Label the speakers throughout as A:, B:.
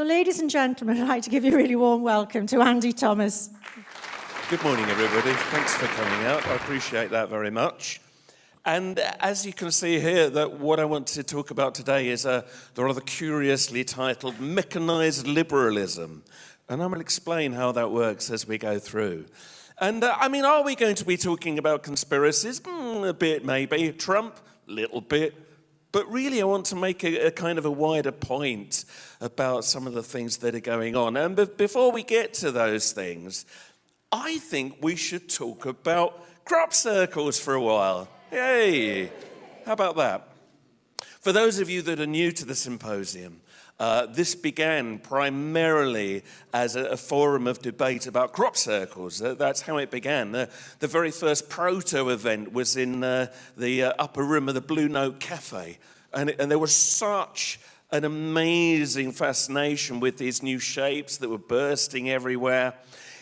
A: ladies and gentlemen, I'd like to give you a really warm welcome to Andy Thomas.
B: Good morning, everybody. Thanks for coming out. I appreciate that very much. And as you can see here, that what I want to talk about today is the rather curiously titled Mechanized Liberalism. And I'm going to explain how that works as we go through. And I mean, are we going to be talking about conspiracies? A bit, maybe. Trump? Little bit. But really, I want to make a kind of a wider point about some of the things that are going on. And before we get to those things, I think we should talk about crop circles for a while. Yay! How about that? For those of you that are new to the symposium, this began primarily as a forum of debate about crop circles. That's how it began. The very first proto-event was in the upper room of the Blue Note Cafe. And there was such an amazing fascination with these new shapes that were bursting everywhere.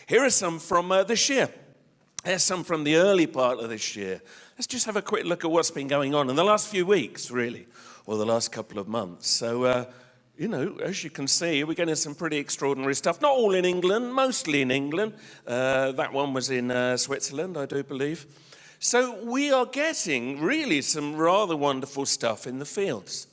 B: Here are some from this year. Here's some from the early part of this year. Let's just have a quick look at what's been going on in the last few weeks, really, or the last couple of months. So, you know, as you can see, we're getting some pretty extraordinary stuff. Not all in England, mostly in England. That one was in Switzerland, I do believe. So we are getting really some rather wonderful stuff in the fields.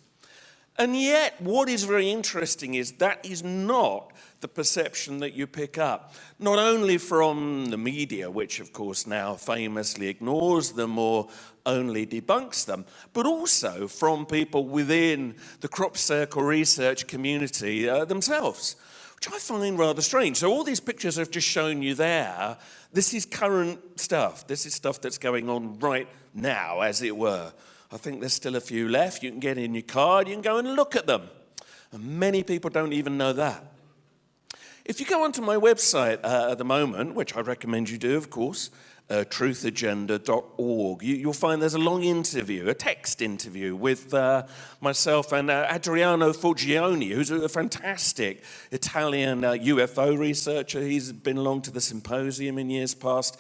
B: And yet, what is very interesting is that is not the perception that you pick up, not only from the media, which of course now famously ignores them or only debunks them, but also from people within the crop circle research community themselves, which I find rather strange. So all these pictures I've just shown you there, this is current stuff. This is stuff that's going on right now, as it were. I think there's still a few left. You can get in your car, you can go and look at them. And many people don't even know that. If you go onto my website at the moment, which I recommend you do, of course, truthagenda.org, you'll find there's a long interview, a text interview with myself and Adriano Forgione, who's a fantastic Italian UFO researcher. He's been along to the symposium in years past.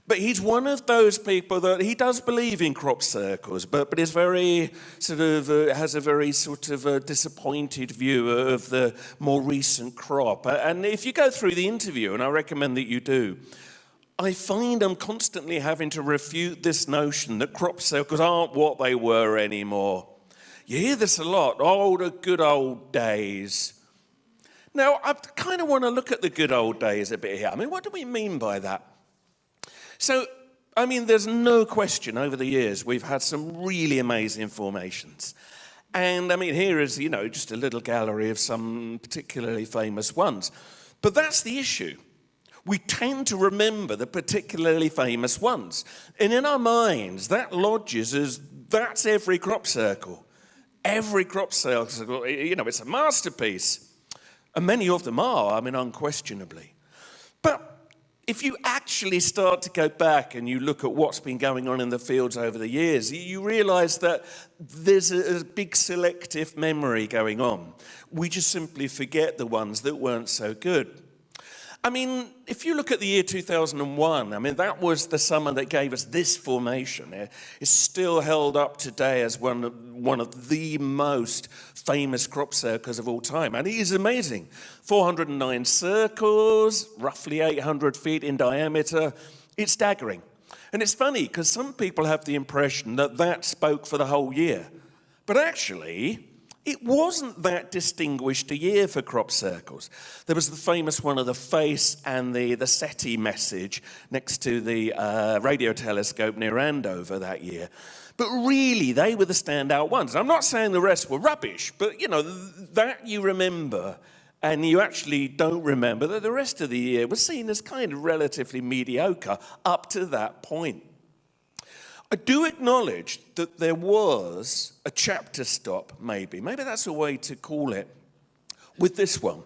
B: But he's one of those people that he does believe in crop circles, but is very sort of has a very sort of disappointed view of the more recent crop. And if you go through the interview, and I recommend that you do, I find I'm constantly having to refute this notion that crop circles aren't what they were anymore. You hear this a lot, oh, the good old days. Now, I kind of want to look at the good old days a bit here. I mean, what do we mean by that? So, I mean, there's no question over the years we've had some really amazing formations. And, I mean, here is, you know, just a little gallery of some particularly famous ones. But that's the issue. We tend to remember the particularly famous ones. And in our minds, that lodges as that's every crop circle. Every crop circle, you know, it's a masterpiece. And many of them are, I mean, unquestionably. But if you actually start to go back and you look at what's been going on in the fields over the years, you realize that there's a big selective memory going on. We just simply forget the ones that weren't so good. I mean, if you look at the year 2001, I mean, that was the summer that gave us this formation. It's still held up today as one of the most famous crop circles of all time. And it is amazing. 409 circles, roughly 800 feet in diameter. It's staggering. And it's funny, because some people have the impression that that spoke for the whole year. But actually, it wasn't that distinguished a year for crop circles. There was the famous one of the face and the SETI message next to the radio telescope near Andover that year. But really, they were the standout ones. I'm not saying the rest were rubbish, but, you know, that you remember, and you actually don't remember that the rest of the year was seen as kind of relatively mediocre up to that point. I do acknowledge that there was a chapter stop, maybe that's a way to call it, with this one.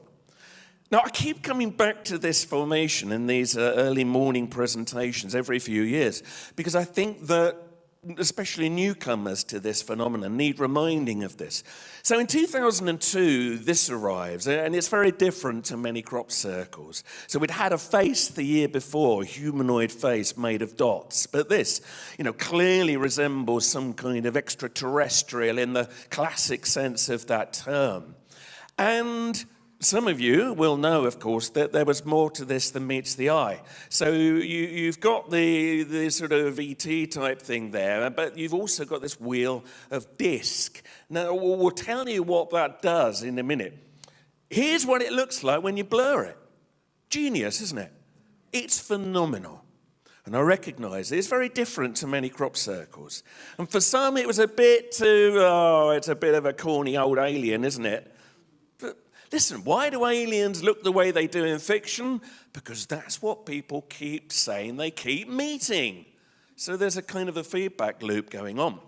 B: Now, I keep coming back to this formation in these early morning presentations every few years, because I think that especially newcomers to this phenomenon need reminding of this. So in 2002, this arrives, and it's very different to many crop circles. So we'd had a face the year before, a humanoid face made of dots, but this, you know, clearly resembles some kind of extraterrestrial in the classic sense of that term. And some of you will know, of course, that there was more to this than meets the eye. So you've got the sort of ET type thing there, but you've also got this wheel of disc. Now, we'll tell you what that does in a minute. Here's what it looks like when you blur it. Genius, isn't it? It's phenomenal. And I recognise it's very different to many crop circles. And for some, it was a bit too, it's a bit of a corny old alien, isn't it? Listen, why do aliens look the way they do in fiction? Because that's what people keep saying they keep meeting. So there's a kind of a feedback loop going on.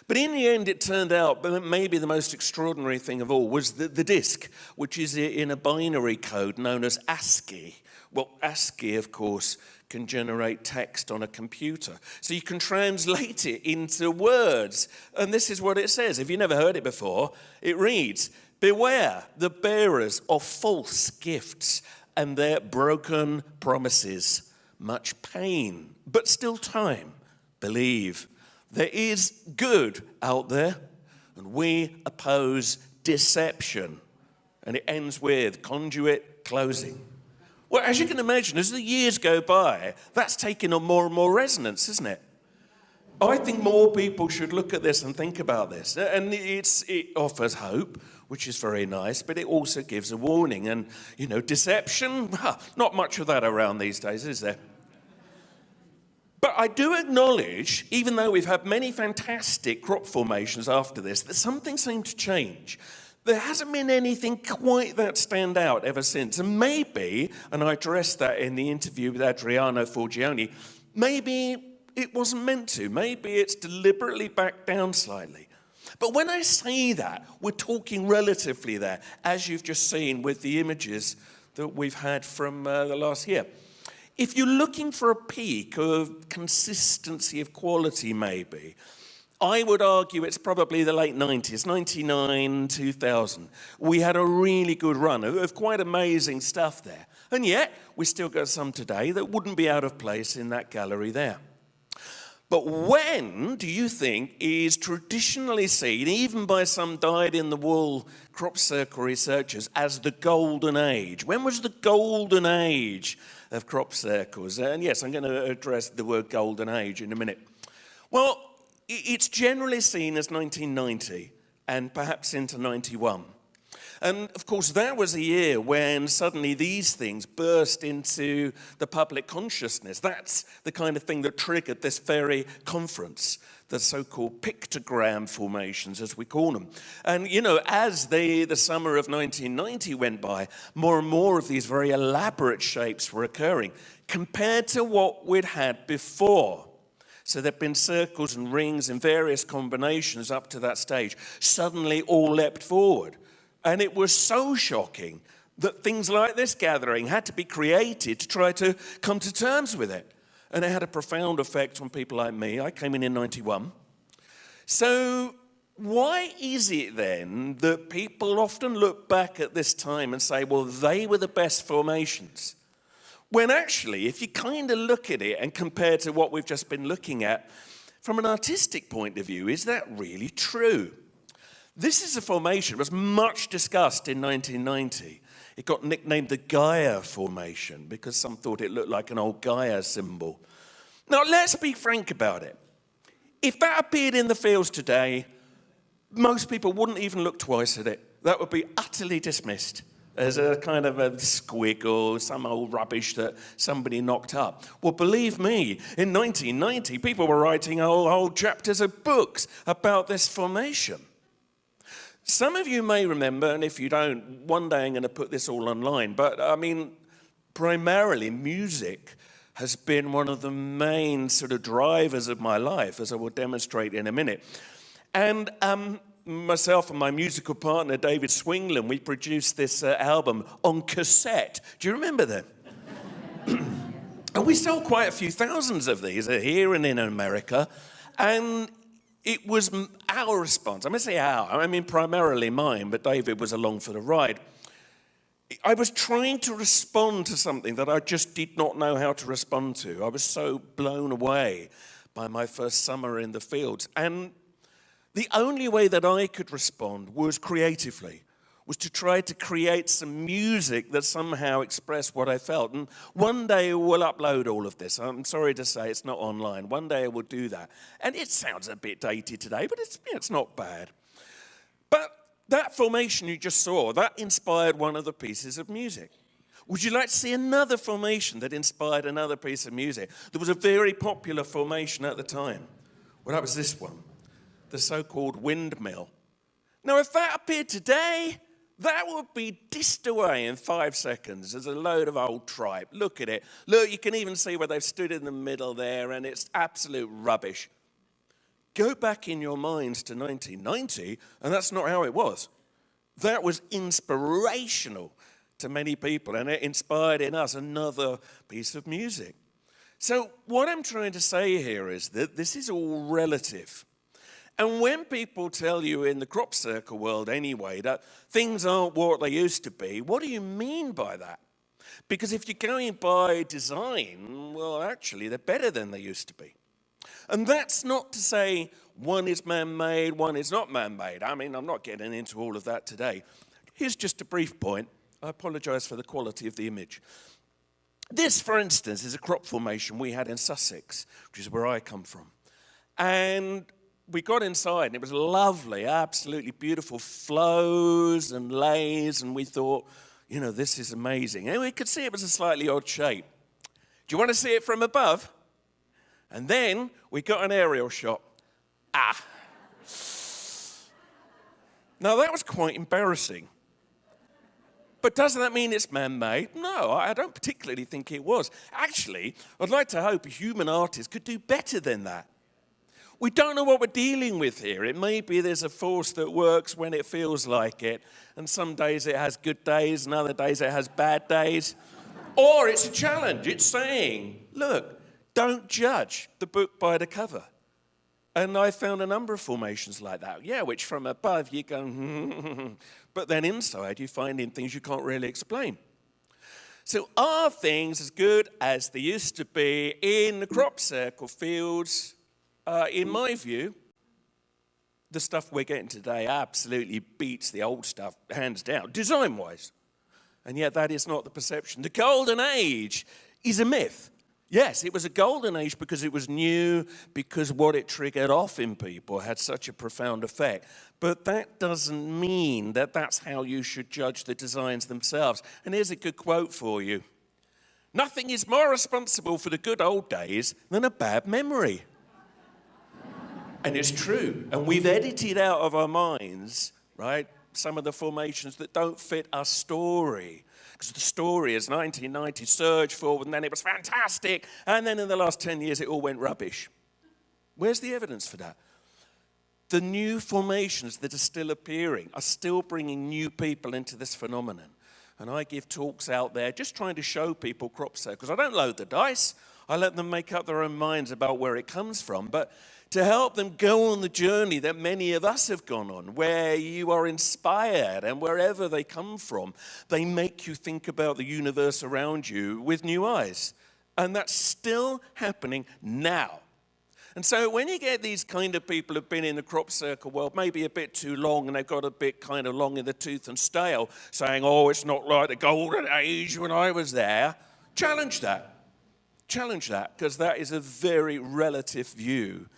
B: But in the end, it turned out that maybe the most extraordinary thing of all was the disk, which is in a binary code known as ASCII. Well, ASCII, of course, can generate text on a computer. So you can translate it into words. And this is what it says. If you've never heard it before, it reads, "Beware the bearers of false gifts and their broken promises. Much pain, but still time. Believe there is good out there, and we oppose deception." And it ends with conduit closing. Well, as you can imagine, as the years go by, that's taking on more and more resonance, isn't it? I think more people should look at this and think about this. And it offers hope, which is very nice, but it also gives a warning. And, deception, not much of that around these days, is there? But I do acknowledge, even though we've had many fantastic crop formations after this, that something seemed to change. There hasn't been anything quite that stand out ever since. And maybe, and I addressed that in the interview with Adriano Forgione, maybe it wasn't meant to. Maybe it's deliberately backed down slightly. But when I say that, we're talking relatively there, as you've just seen with the images that we've had from the last year. If you're looking for a peak of consistency of quality, maybe, I would argue it's probably the late 90s, 99, 2000. We had a really good run of quite amazing stuff there. And yet, we still got some today that wouldn't be out of place in that gallery there. But when do you think is traditionally seen, even by some dyed-in-the-wool crop circle researchers, as the golden age? When was the golden age of crop circles? And yes, I'm going to address the word golden age in a minute. Well, it's generally seen as 1990 and perhaps into 91. And of course, that was a year when suddenly these things burst into the public consciousness. That's the kind of thing that triggered this very conference, the so-called pictogram formations, as we call them. And, as the summer of 1990 went by, more and more of these very elaborate shapes were occurring compared to what we'd had before. So there'd been circles and rings in various combinations up to that stage. Suddenly all leapt forward. And it was so shocking that things like this gathering had to be created to try to come to terms with it. And it had a profound effect on people like me. I came in 91. So why is it then that people often look back at this time and say, well, they were the best formations? When actually, if you kind of look at it and compare to what we've just been looking at, from an artistic point of view, is that really true? This is a formation that was much discussed in 1990. It got nicknamed the Gaia formation because some thought it looked like an old Gaia symbol. Now, let's be frank about it. If that appeared in the fields today, most people wouldn't even look twice at it. That would be utterly dismissed as a kind of a squig or some old rubbish that somebody knocked up. Well, believe me, in 1990, people were writing whole chapters of books about this formation. Some of you may remember, and if you don't, one day I'm going to put this all online, but primarily music has been one of the main sort of drivers of my life, as I will demonstrate in a minute. And myself and my musical partner, David Swingland, we produced this album on cassette. Do you remember that? And we sold quite a few thousands of these here and in America. And it was our response. I'm going to say our. I mean, primarily mine, but David was along for the ride. I was trying to respond to something that I just did not know how to respond to. I was so blown away by my first summer in the fields. And the only way that I could respond was creatively, was to try to create some music that somehow expressed what I felt. And one day we'll upload all of this. I'm sorry to say it's not online. One day I will do that. And it sounds a bit dated today, but it's not bad. But that formation you just saw, that inspired one of the pieces of music. Would you like to see another formation that inspired another piece of music? There was a very popular formation at the time. Well, that was this one, the so-called windmill. Now, if that appeared today, that would be dissed away in 5 seconds as a load of old tripe. Look at it. Look, you can even see where they've stood in the middle there, and it's absolute rubbish. Go back in your minds to 1990, and that's not how it was. That was inspirational to many people, and it inspired in us another piece of music. So what I'm trying to say here is that this is all relative. And when people tell you in the crop circle world anyway that things aren't what they used to be, what do you mean by that? Because if you're going by design, well, actually, they're better than they used to be. And that's not to say one is man-made, one is not man-made. I mean, I'm not getting into all of that today. Here's just a brief point. I apologize for the quality of the image. This, for instance, is a crop formation we had in Sussex, which is where I come from. And we got inside, and it was lovely, absolutely beautiful flows and lays, and we thought, you know, this is amazing. And we could see it was a slightly odd shape. Do you want to see it from above? And then we got an aerial shot. Now, that was quite embarrassing. But does that mean it's man-made? No, I don't particularly think it was. Actually, I'd like to hope a human artist could do better than that. We don't know what we're dealing with here. It may be there's a force that works when it feels like it, and some days it has good days, and other days it has bad days. Or it's a challenge. It's saying, look, don't judge the book by the cover. And I found a number of formations like that. Yeah, which from above you go, but then inside you find in things you can't really explain. So are things as good as they used to be in the crop circle fields? In my view, the stuff we're getting today absolutely beats the old stuff, hands down, design-wise. And yet that is not the perception. The golden age is a myth. Yes, it was a golden age because it was new, because what it triggered off in people had such a profound effect. But that doesn't mean that that's how you should judge the designs themselves. And here's a good quote for you. Nothing is more responsible for the good old days than a bad memory. And it's true. And we've edited out of our minds, right, some of the formations that don't fit our story. Because the story is 1990 surged forward, and then it was fantastic, and then in the last 10 years it all went rubbish. Where's the evidence for that? The new formations that are still appearing are still bringing new people into this phenomenon. And I give talks out there just trying to show people crop circles. I don't load the dice. I let them make up their own minds about where it comes from. But to help them go on the journey that many of us have gone on, where you are inspired, and wherever they come from, they make you think about the universe around you with new eyes. And that's still happening now. And so when you get these kind of people who've been in the crop circle world maybe a bit too long, and they've got a bit kind of long in the tooth and stale, saying, oh, it's not like the golden age when I was there, challenge that. Challenge that, because that is a very relative view.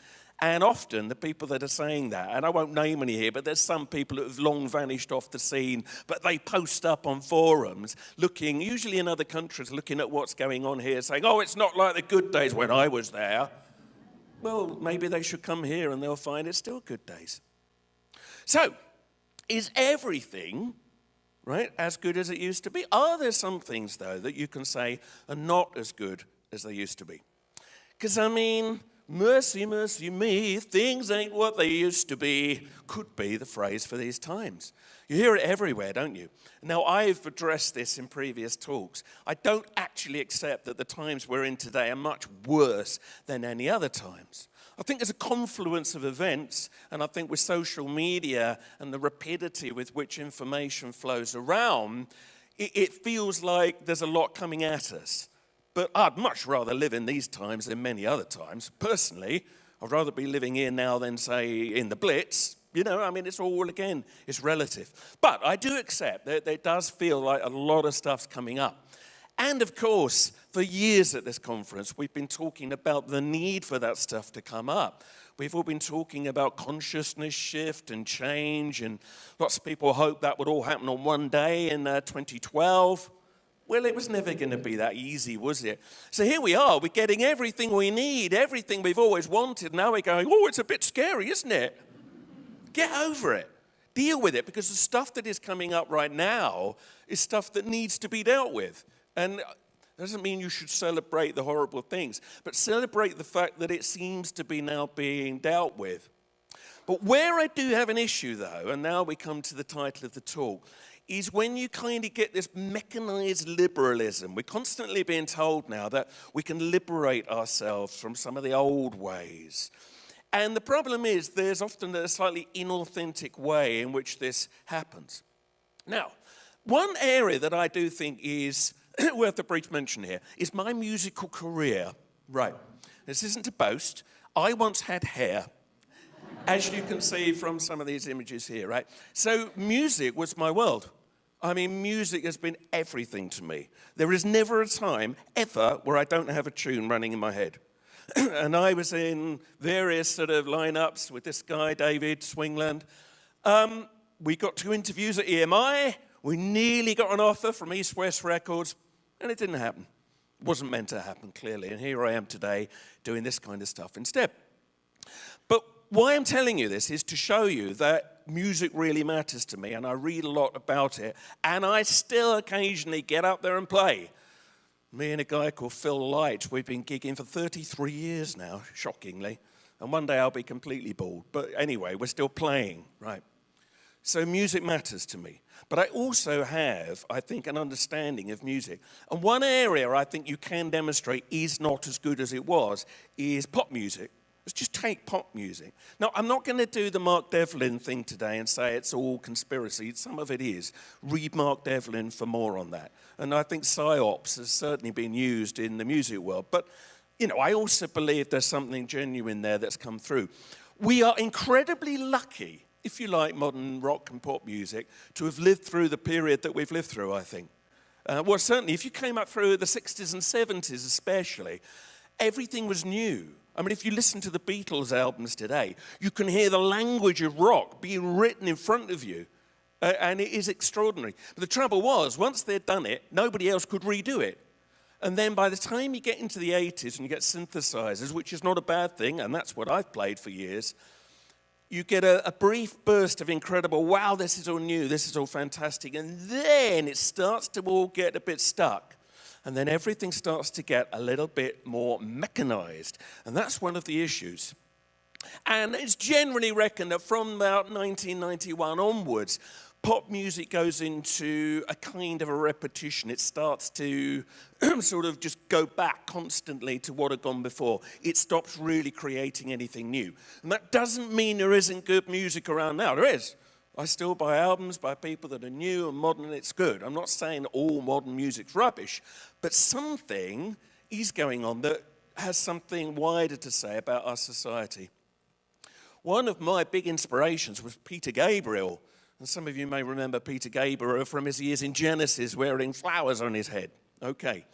B: And often the people that are saying that, and I won't name any here, but there's some people that have long vanished off the scene, but they post up on forums looking, usually in other countries, looking at what's going on here, saying, oh, it's not like the good days when I was there. Well, maybe they should come here and they'll find it's still good days. So, is everything, right, as good as it used to be? Are there some things, though, that you can say are not as good as they used to be? Because, I mean, mercy, mercy me, things ain't what they used to be, could be the phrase for these times. You hear it everywhere, don't you? Now, I've addressed this in previous talks. I don't actually accept that the times we're in today are much worse than any other times. I think there's a confluence of events, and I think with social media and the rapidity with which information flows around, it feels like there's a lot coming at us. But I'd much rather live in these times than many other times. Personally, I'd rather be living here now than, say, in the Blitz, You know, I mean, it's all, again, it's relative. But I do accept that it does feel like a lot of stuff's coming up. And of course, for years at this conference, we've been talking about the need for that stuff to come up. We've all been talking about consciousness shift and change, and lots of people hope that would all happen on one day in 2012. Well, it was never going to be that easy, was it? So here we are, we're getting everything we need, everything we've always wanted. Now we're going, oh, it's a bit scary, isn't it? Get over it. Deal with it, because the stuff that is coming up right now is stuff that needs to be dealt with. And that doesn't mean you should celebrate the horrible things, but celebrate the fact that it seems to be now being dealt with. But where I do have an issue, though, and now we come to the title of the talk, is when you kind of get this mechanized liberalism. We're constantly being told now that we can liberate ourselves from some of the old ways. And the problem is there's often a slightly inauthentic way in which this happens. Now, one area that I do think is worth a brief mention here is my musical career. Right, this isn't to boast. I once had hair, as you can see from some of these images here, right? So music was my world. I mean, music has been everything to me. There is never a time, ever, where I don't have a tune running in my head. And I was in various sort of lineups with this guy, David Swingland. We got 2 interviews at EMI. We nearly got an offer from East West Records, and it didn't happen. It wasn't meant to happen, clearly. And here I am today doing this kind of stuff instead. But why I'm telling you this is to show you that music really matters to me, and I read a lot about it, and I still occasionally get up there and play. Me and a guy called Phil Light, we've been gigging for 33 years now, shockingly. And one day I'll be completely bored. But anyway, we're still playing, right? So music matters to me. But I also have, I think, an understanding of music. And one area I think you can demonstrate is not as good as it was is pop music. Let's just take pop music. Now, I'm not going to do the Mark Devlin thing today and say it's all conspiracy. Some of it is. Read Mark Devlin for more on that. And I think psyops has certainly been used in the music world. But, you know, I also believe there's something genuine there that's come through. We are incredibly lucky, if you like modern rock and pop music, to have lived through the period that we've lived through, I think. Well, certainly, if you came up through the 60s and 70s especially, everything was new. I mean, if you listen to the Beatles albums today, you can hear the language of rock being written in front of you, and it is extraordinary. But the trouble was, once they'd done it, nobody else could redo it. And then by the time you get into the 80s and you get synthesizers, which is not a bad thing, and that's what I've played for years, you get a brief burst of incredible, wow, this is all new, this is all fantastic, and then it starts to all get a bit stuck. And then everything starts to get a little bit more mechanized. And that's one of the issues. And it's generally reckoned that from about 1991 onwards, pop music goes into a kind of a repetition. It starts to sort of just go back constantly to what had gone before. It stops really creating anything new. And that doesn't mean there isn't good music around now. There is. I still buy albums by people that are new and modern, and it's good. I'm not saying all modern music's rubbish, but something is going on that has something wider to say about our society. One of my big inspirations was Peter Gabriel. And some of you may remember Peter Gabriel from his years in Genesis wearing flowers on his head. Okay.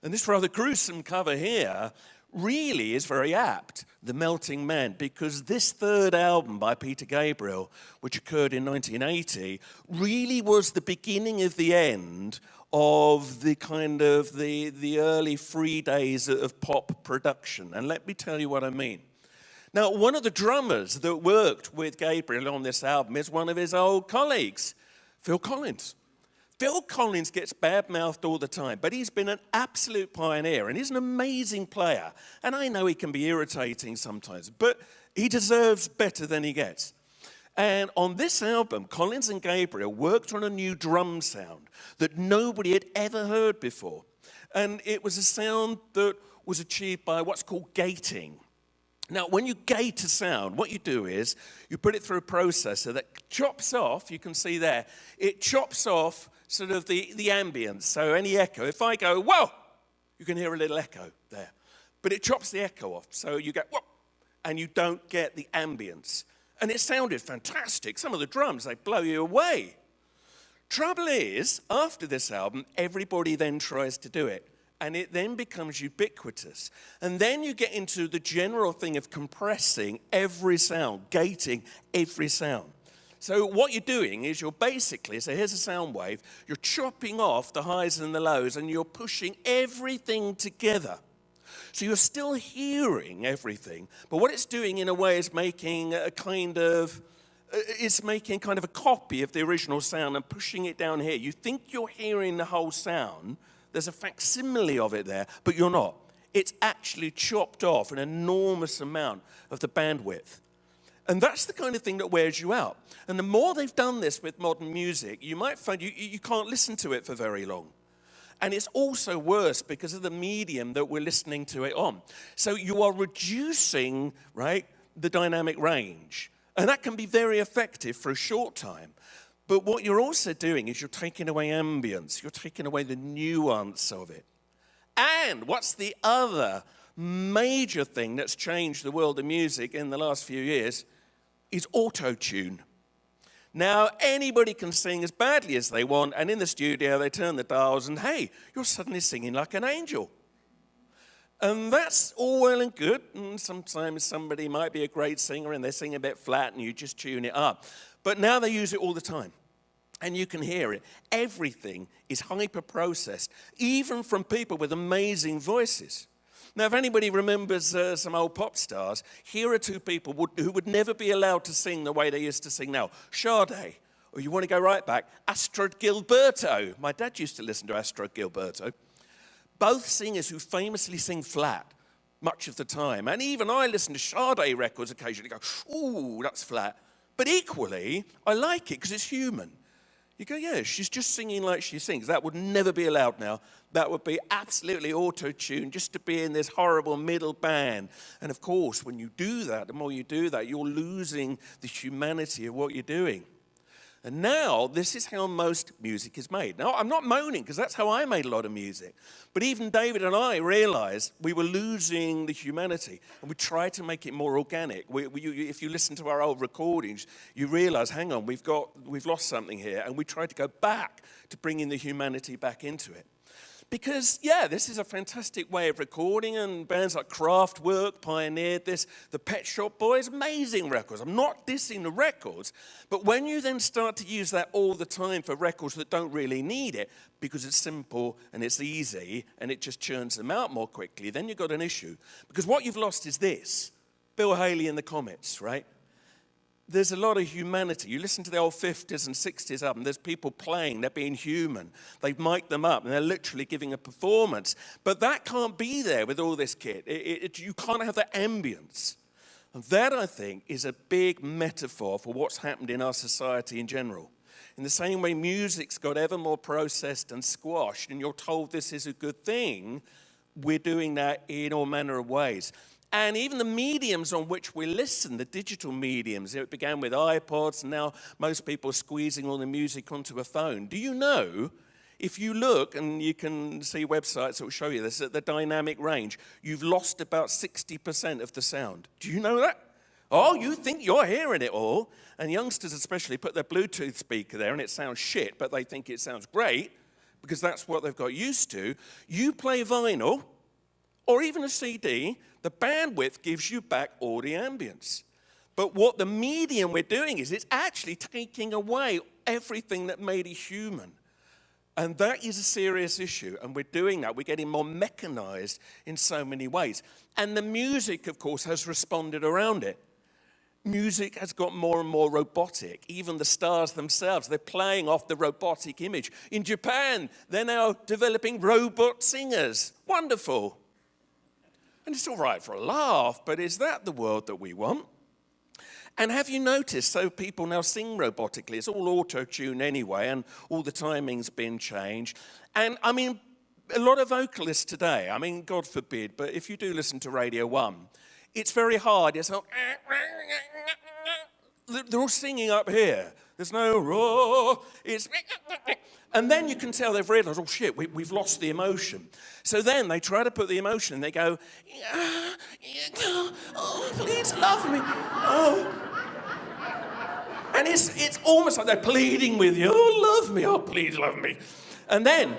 B: And this rather gruesome cover here really is very apt, The Melting Man, because this third album by Peter Gabriel, which occurred in 1980, really was the beginning of the end of the kind of the early free days of pop production. And let me tell you what I mean. Now, one of the drummers that worked with Gabriel on this album is one of his old colleagues, Phil Collins. Phil Collins gets bad-mouthed all the time, but he's been an absolute pioneer, and he's an amazing player. And I know he can be irritating sometimes, but he deserves better than he gets. And on this album, Collins and Gabriel worked on a new drum sound that nobody had ever heard before. And it was a sound that was achieved by what's called gating. Now, when you gate a sound, what you do is you put it through a processor that chops off, you can see there, it chops off sort of the ambience, so any echo. If I go, whoa, you can hear a little echo there. But it chops the echo off, so you get, whoa, and you don't get the ambience. And it sounded fantastic. Some of the drums, they blow you away. Trouble is, after this album, everybody then tries to do it. And it then becomes ubiquitous. And then you get into the general thing of compressing every sound, gating every sound. So what you're doing is you're basically, so here's a sound wave, you're chopping off the highs and the lows and you're pushing everything together. So you're still hearing everything, but what it's doing in a way is making a kind of a copy of the original sound and pushing it down here. You think you're hearing the whole sound, there's a facsimile of it there, but you're not. It's actually chopped off an enormous amount of the bandwidth. And that's the kind of thing that wears you out. And the more they've done this with modern music, you might find you can't listen to it for very long. And it's also worse because of the medium that we're listening to it on. So you are reducing, right, the dynamic range. And that can be very effective for a short time. But what you're also doing is you're taking away ambience. You're taking away the nuance of it. And what's the other major thing that's changed the world of music in the last few years is auto-tune. Now, anybody can sing as badly as they want, and in the studio, they turn the dials, and hey, you're suddenly singing like an angel. And that's all well and good, and sometimes somebody might be a great singer, and they sing a bit flat, and you just tune it up. But now they use it all the time, and you can hear it. Everything is hyper-processed, even from people with amazing voices. Now, if anybody remembers some old pop stars, here are two people who would never be allowed to sing the way they used to sing now. Sade, or you want to go right back, Astrud Gilberto. My dad used to listen to Astrud Gilberto. Both singers who famously sing flat much of the time. And even I listen to Sade records occasionally and go, ooh, that's flat. But equally, I like it because it's human. You go, yeah, she's just singing like she sings. That would never be allowed now. That would be absolutely auto-tuned just to be in this horrible middle band. And of course, when you do that, the more you do that, you're losing the humanity of what you're doing. And now, this is how most music is made. Now, I'm not moaning, because that's how I made a lot of music. But even David and I realized we were losing the humanity, and we tried to make it more organic. If you listen to our old recordings, you realize, hang on, we've lost something here, and we tried to go back to bringing the humanity back into it. Because, yeah, this is a fantastic way of recording, and bands like Kraftwerk pioneered this. The Pet Shop Boys, amazing records. I'm not dissing the records, but when you then start to use that all the time for records that don't really need it, because it's simple and it's easy and it just churns them out more quickly, then you've got an issue. Because what you've lost is this. Bill Haley and the Comets, right? There's a lot of humanity. You listen to the old 50s and 60s album, there's people playing, they're being human. They've mic'd them up, and they're literally giving a performance. But that can't be there with all this kit. You can't have that ambience. And that, I think, is a big metaphor for what's happened in our society in general. In the same way music's got ever more processed and squashed, and you're told this is a good thing, we're doing that in all manner of ways. And even the mediums on which we listen, the digital mediums, it began with iPods, and now most people are squeezing all the music onto a phone. Do you know, if you look, and you can see websites that will show you this, at the dynamic range, you've lost about 60% of the sound. Do you know that? Oh, you think you're hearing it all. And youngsters especially put their Bluetooth speaker there, and it sounds shit, but they think it sounds great, because that's what they've got used to. You play vinyl, or even a CD, the bandwidth gives you back all the ambience. But what the medium we're doing is it's actually taking away everything that made it human. And that is a serious issue, and we're doing that. We're getting more mechanized in so many ways. And the music, of course, has responded around it. Music has got more and more robotic. Even the stars themselves, they're playing off the robotic image. In Japan, they're now developing robot singers. Wonderful. And it's all right for a laugh, but is that the world that we want? And have you noticed, so people now sing robotically. It's all auto-tune anyway, and all the timing's been changed. And, I mean, a lot of vocalists today, I mean, God forbid, but if you do listen to Radio 1, it's very hard. It's like, they're all singing up here. There's no raw. It's... And then you can tell they've realized, oh, shit, we've lost the emotion. So then they try to put the emotion, and they go, oh, please love me. Oh. And it's almost like they're pleading with you. Oh, love me. Oh, please love me. And then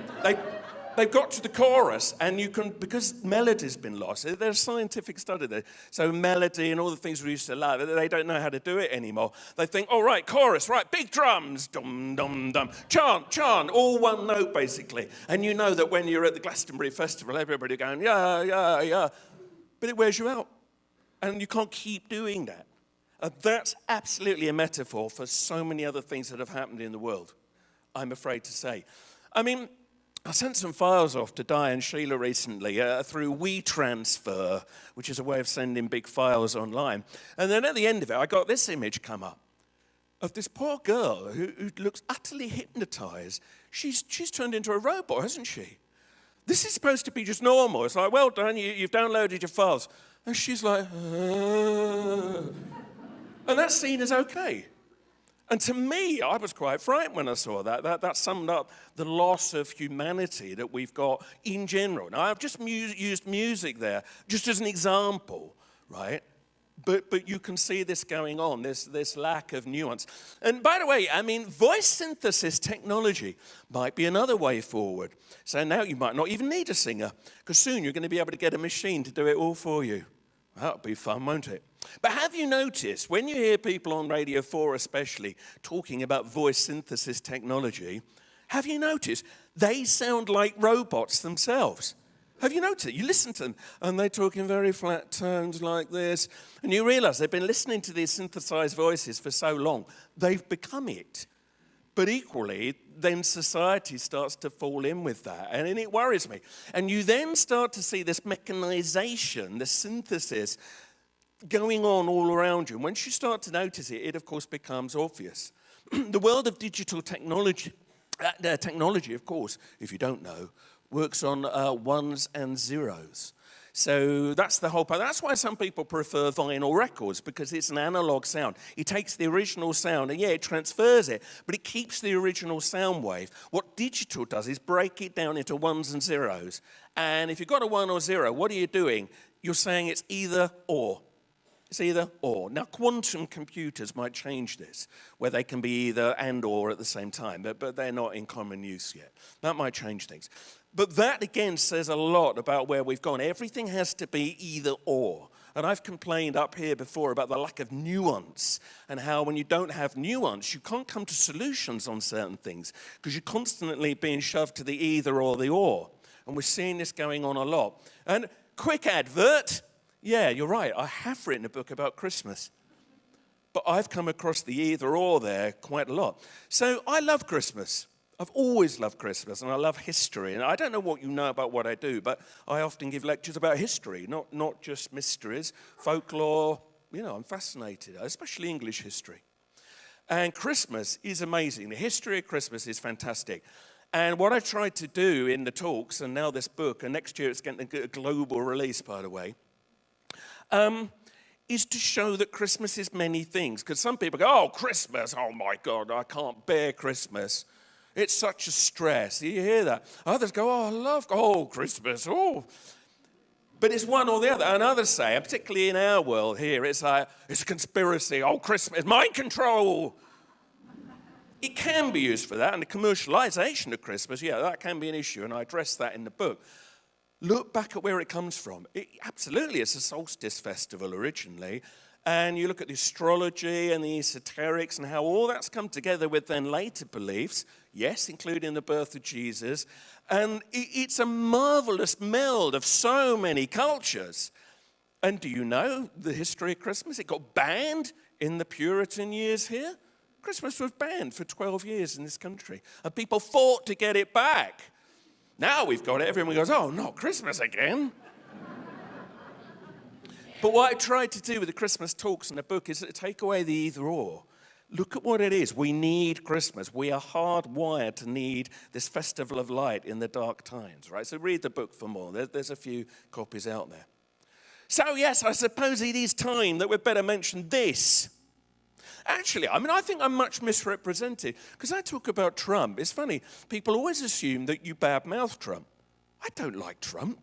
B: they've got to the chorus, and you can, because melody's been lost, there's a scientific study there. So melody and all the things we used to love, they don't know how to do it anymore. They think, all right, chorus, right, big drums, dum, dum, dum, chant, chant, all one note, basically. And you know that when you're at the Glastonbury Festival, everybody going, yeah, yeah, yeah. But it wears you out, and you can't keep doing that. That's absolutely a metaphor for so many other things that have happened in the world, I'm afraid to say. I mean, I sent some files off to Di and Sheila recently through WeTransfer, which is a way of sending big files online. And then at the end of it, I got this image come up of this poor girl who looks utterly hypnotized. She's turned into a robot, hasn't she? This is supposed to be just normal. It's like, well done, you've downloaded your files. And she's like, and that's seen as okay. And to me, I was quite frightened when I saw that. That summed up the loss of humanity that we've got in general. Now, I've just used music there, just as an example, right? But you can see this going on, this lack of nuance. And by the way, I mean, voice synthesis technology might be another way forward. So now you might not even need a singer, because soon you're going to be able to get a machine to do it all for you. That'll be fun, won't it? But have you noticed, when you hear people on Radio 4 especially talking about voice synthesis technology, have you noticed they sound like robots themselves? Have you noticed? You listen to them, and they talk in very flat tones like this, and you realize they've been listening to these synthesized voices for so long, they've become it. But equally, then society starts to fall in with that, and it worries me. And you then start to see this mechanization, this synthesis going on all around you. And once you start to notice it, it of course becomes obvious. The world of digital technology, of course, if you don't know, works on ones and zeros. So that's the whole part. That's why some people prefer vinyl records, because it's an analog sound. It takes the original sound, and yeah, it transfers it, but it keeps the original sound wave. What digital does is break it down into ones and zeros. And if you've got a 1 or 0, what are you doing? You're saying it's either or. It's either or. Now, quantum computers might change this, where they can be either and or at the same time, but they're not in common use yet. That might change things. But that, again, says a lot about where we've gone. Everything has to be either or. And I've complained up here before about the lack of nuance, and how when you don't have nuance, you can't come to solutions on certain things, because you're constantly being shoved to the either or the or. And we're seeing this going on a lot. And quick advert. Yeah, you're right. I have written a book about Christmas. But I've come across the either or there quite a lot. So I love Christmas. I've always loved Christmas, and I love history. And I don't know what you know about what I do, but I often give lectures about history, not just mysteries, folklore. You know, I'm fascinated, especially English history. And Christmas is amazing. The history of Christmas is fantastic. And what I tried to do in the talks, and now this book, and next year it's getting a global release, by the way, is to show that Christmas is many things. Because some people go, oh, Christmas, oh my God, I can't bear Christmas. It's such a stress. You hear that? Others go, oh, I love, Christmas, oh. But it's one or the other. And others say, and particularly in our world here, it's like, it's a conspiracy, oh, Christmas, mind control. It can be used for that, and the commercialization of Christmas, yeah, that can be an issue, and I address that in the book. Look back at where it comes from. Absolutely, it's a solstice festival originally, and you look at the astrology and the esoterics and how all that's come together with then later beliefs, yes, including the birth of Jesus, and it's a marvelous meld of so many cultures. And do you know the history of Christmas? It got banned in the Puritan years here. Christmas was banned for 12 years in this country, and people fought to get it back. Now we've got it, everyone goes, oh, not Christmas again. But what I tried to do with the Christmas talks in the book is to take away the either or. Look at what it is. We need Christmas. We are hardwired to need this festival of light in the dark times, right? So read the book for more. There's a few copies out there. So yes, I suppose it is time that we'd better mention this. Actually, I think I'm much misrepresented, because I talk about Trump. It's funny, people always assume that you badmouth Trump. I don't like Trump.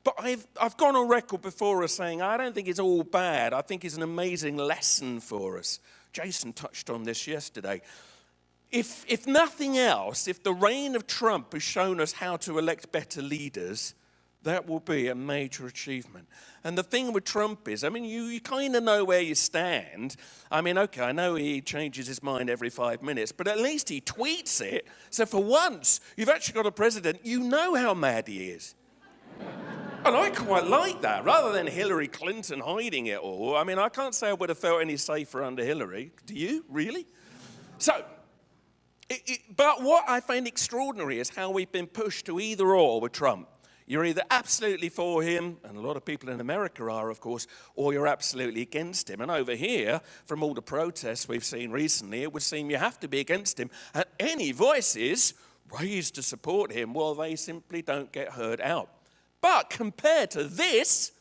B: But I've gone on record before as saying, I don't think it's all bad. I think it's an amazing lesson for us Jason touched on this yesterday. If nothing else, if the reign of Trump has shown us how to elect better leaders, that will be a major achievement. And the thing with Trump is, I mean, you kind of know where you stand. I mean, okay, I know he changes his mind every 5 minutes, but at least he tweets it. So for once, you've actually got a president, you know how mad he is. And I quite like that, rather than Hillary Clinton hiding it all. I mean, I can't say I would have felt any safer under Hillary. Do you, really? So, but what I find extraordinary is how we've been pushed to either or with Trump. You're either absolutely for him, and a lot of people in America are, of course, or you're absolutely against him. And over here, from all the protests we've seen recently, it would seem you have to be against him. And any voices raised to support him, well, they simply don't get heard out. But compared to this,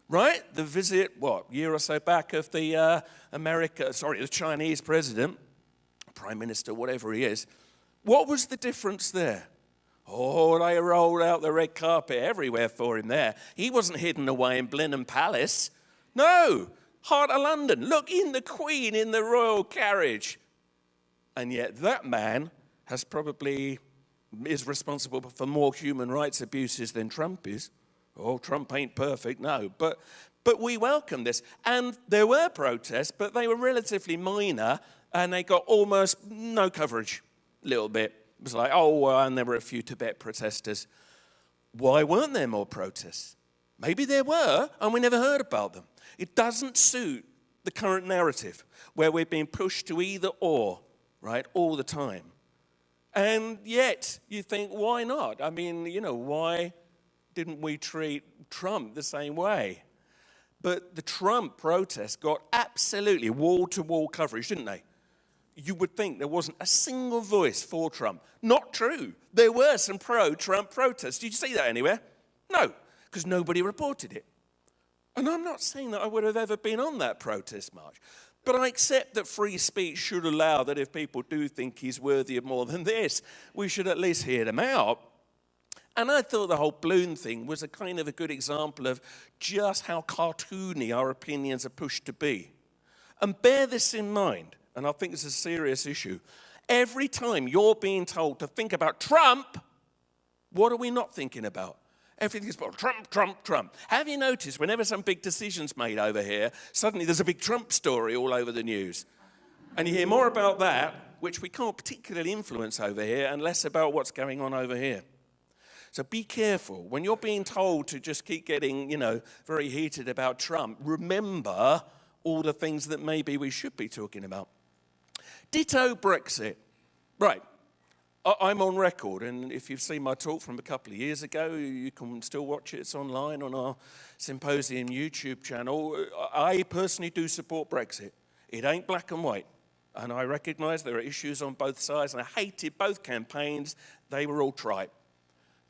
B: right, the visit, year or so back of the the Chinese president, prime minister, whatever he is, what was the difference there? Oh, they rolled out the red carpet everywhere for him there. He wasn't hidden away in Blenheim Palace. No, heart of London. Look, in the Queen, in the royal carriage. And yet that man is responsible for more human rights abuses than Trump is. Oh, Trump ain't perfect, no. But we welcome this. And there were protests, but they were relatively minor, and they got almost no coverage, a little bit. It was like, and there were a few Tibet protesters. Why weren't there more protests? Maybe there were, and we never heard about them. It doesn't suit the current narrative, where we're being pushed to either or, right, all the time. And yet, you think, why not? I mean, why didn't we treat Trump the same way? But the Trump protests got absolutely wall-to-wall coverage, didn't they? You would think there wasn't a single voice for Trump. Not true. There were some pro-Trump protests. Did you see that anywhere? No, because nobody reported it. And I'm not saying that I would have ever been on that protest march. But I accept that free speech should allow that if people do think he's worthy of more than this, we should at least hear them out. And I thought the whole balloon thing was a kind of a good example of just how cartoony our opinions are pushed to be. And bear this in mind, and I think it's a serious issue. Every time you're being told to think about Trump, what are we not thinking about? Everything's about Trump, Trump, Trump. Have you noticed whenever some big decision's made over here, suddenly there's a big Trump story all over the news? And you hear more about that, which we can't particularly influence over here, and less about what's going on over here. So be careful. When you're being told to just keep getting, very heated about Trump, remember all the things that maybe we should be talking about. Ditto Brexit. Right. I'm on record, and if you've seen my talk from a couple of years ago, you can still watch it. It's online on our Symposium YouTube channel. I personally do support Brexit. It ain't black and white. And I recognise there are issues on both sides, and I hated both campaigns. They were all trite.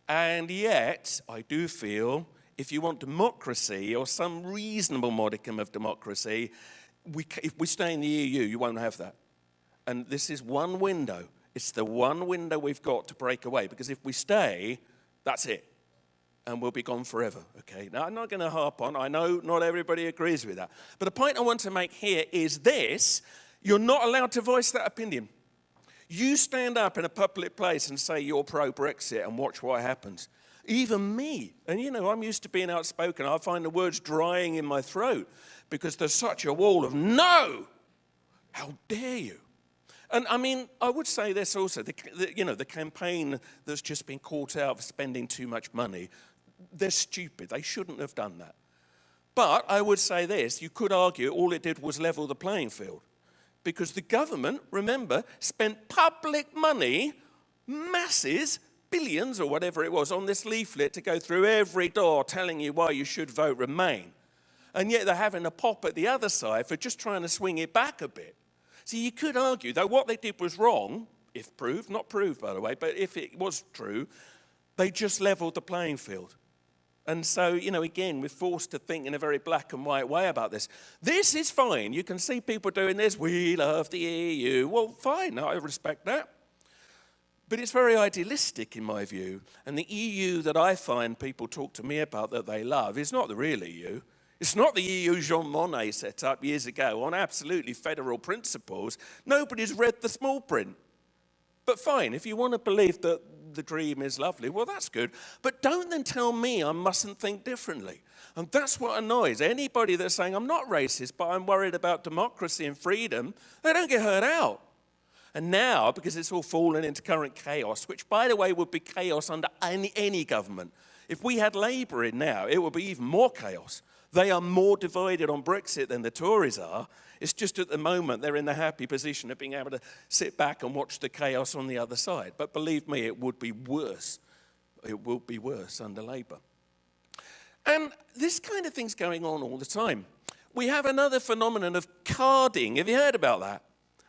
B: And yet, I do feel, if you want democracy, or some reasonable modicum of democracy, if we stay in the EU, you won't have that. And this is one window. It's the one window we've got to break away, because if we stay, that's it. And we'll be gone forever, okay? Now, I'm not going to harp on. I know not everybody agrees with that. But the point I want to make here is this. You're not allowed to voice that opinion. You stand up in a public place and say you're pro-Brexit and watch what happens. Even me. And, I'm used to being outspoken. I find the words drying in my throat because there's such a wall of no. How dare you? And, I would say this also. The campaign that's just been caught out for spending too much money, they're stupid. They shouldn't have done that. But I would say this. You could argue all it did was level the playing field. Because the government, remember, spent public money, masses, billions or whatever it was, on this leaflet to go through every door telling you why you should vote Remain. And yet they're having a pop at the other side for just trying to swing it back a bit. So you could argue, though what they did was wrong, if proved, not proved by the way, but if it was true, they just leveled the playing field. And so, again, we're forced to think in a very black and white way about this. This is fine. You can see people doing this. We love the EU. Well, fine. I respect that. But it's very idealistic in my view. And the EU that I find people talk to me about that they love is not the real EU. It's not the EU Jean Monnet set up years ago on absolutely federal principles. Nobody's read the small print. But fine, if you want to believe that the dream is lovely, well, that's good. But don't then tell me I mustn't think differently. And that's what annoys anybody that's saying, I'm not racist, but I'm worried about democracy and freedom. They don't get heard out. And now, because it's all fallen into current chaos, which, by the way, would be chaos under any government. If we had Labour in now, it would be even more chaos. They are more divided on Brexit than the Tories are. It's just at the moment they're in the happy position of being able to sit back and watch the chaos on the other side. But believe me, it would be worse. It will be worse under Labour. And this kind of thing's going on all the time. We have another phenomenon of carding. Have you heard about that?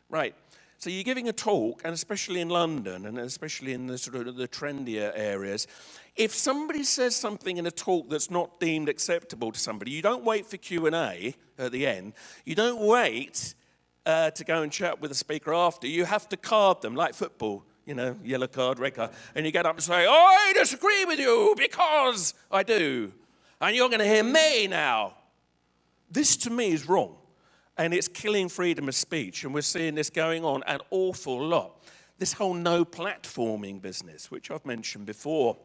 B: Right. So you're giving a talk, and especially in London, and especially in the sort of the trendier areas, if somebody says something in a talk that's not deemed acceptable to somebody, you don't wait for Q&A at the end. You don't wait to go and chat with the speaker after. You have to card them, like football, you know, yellow card, red card, and you get up and say, I disagree with you because I do, and you're going to hear me now. This, to me, is wrong. And it's killing freedom of speech, and we're seeing this going on an awful lot. This whole no platforming business, which I've mentioned before,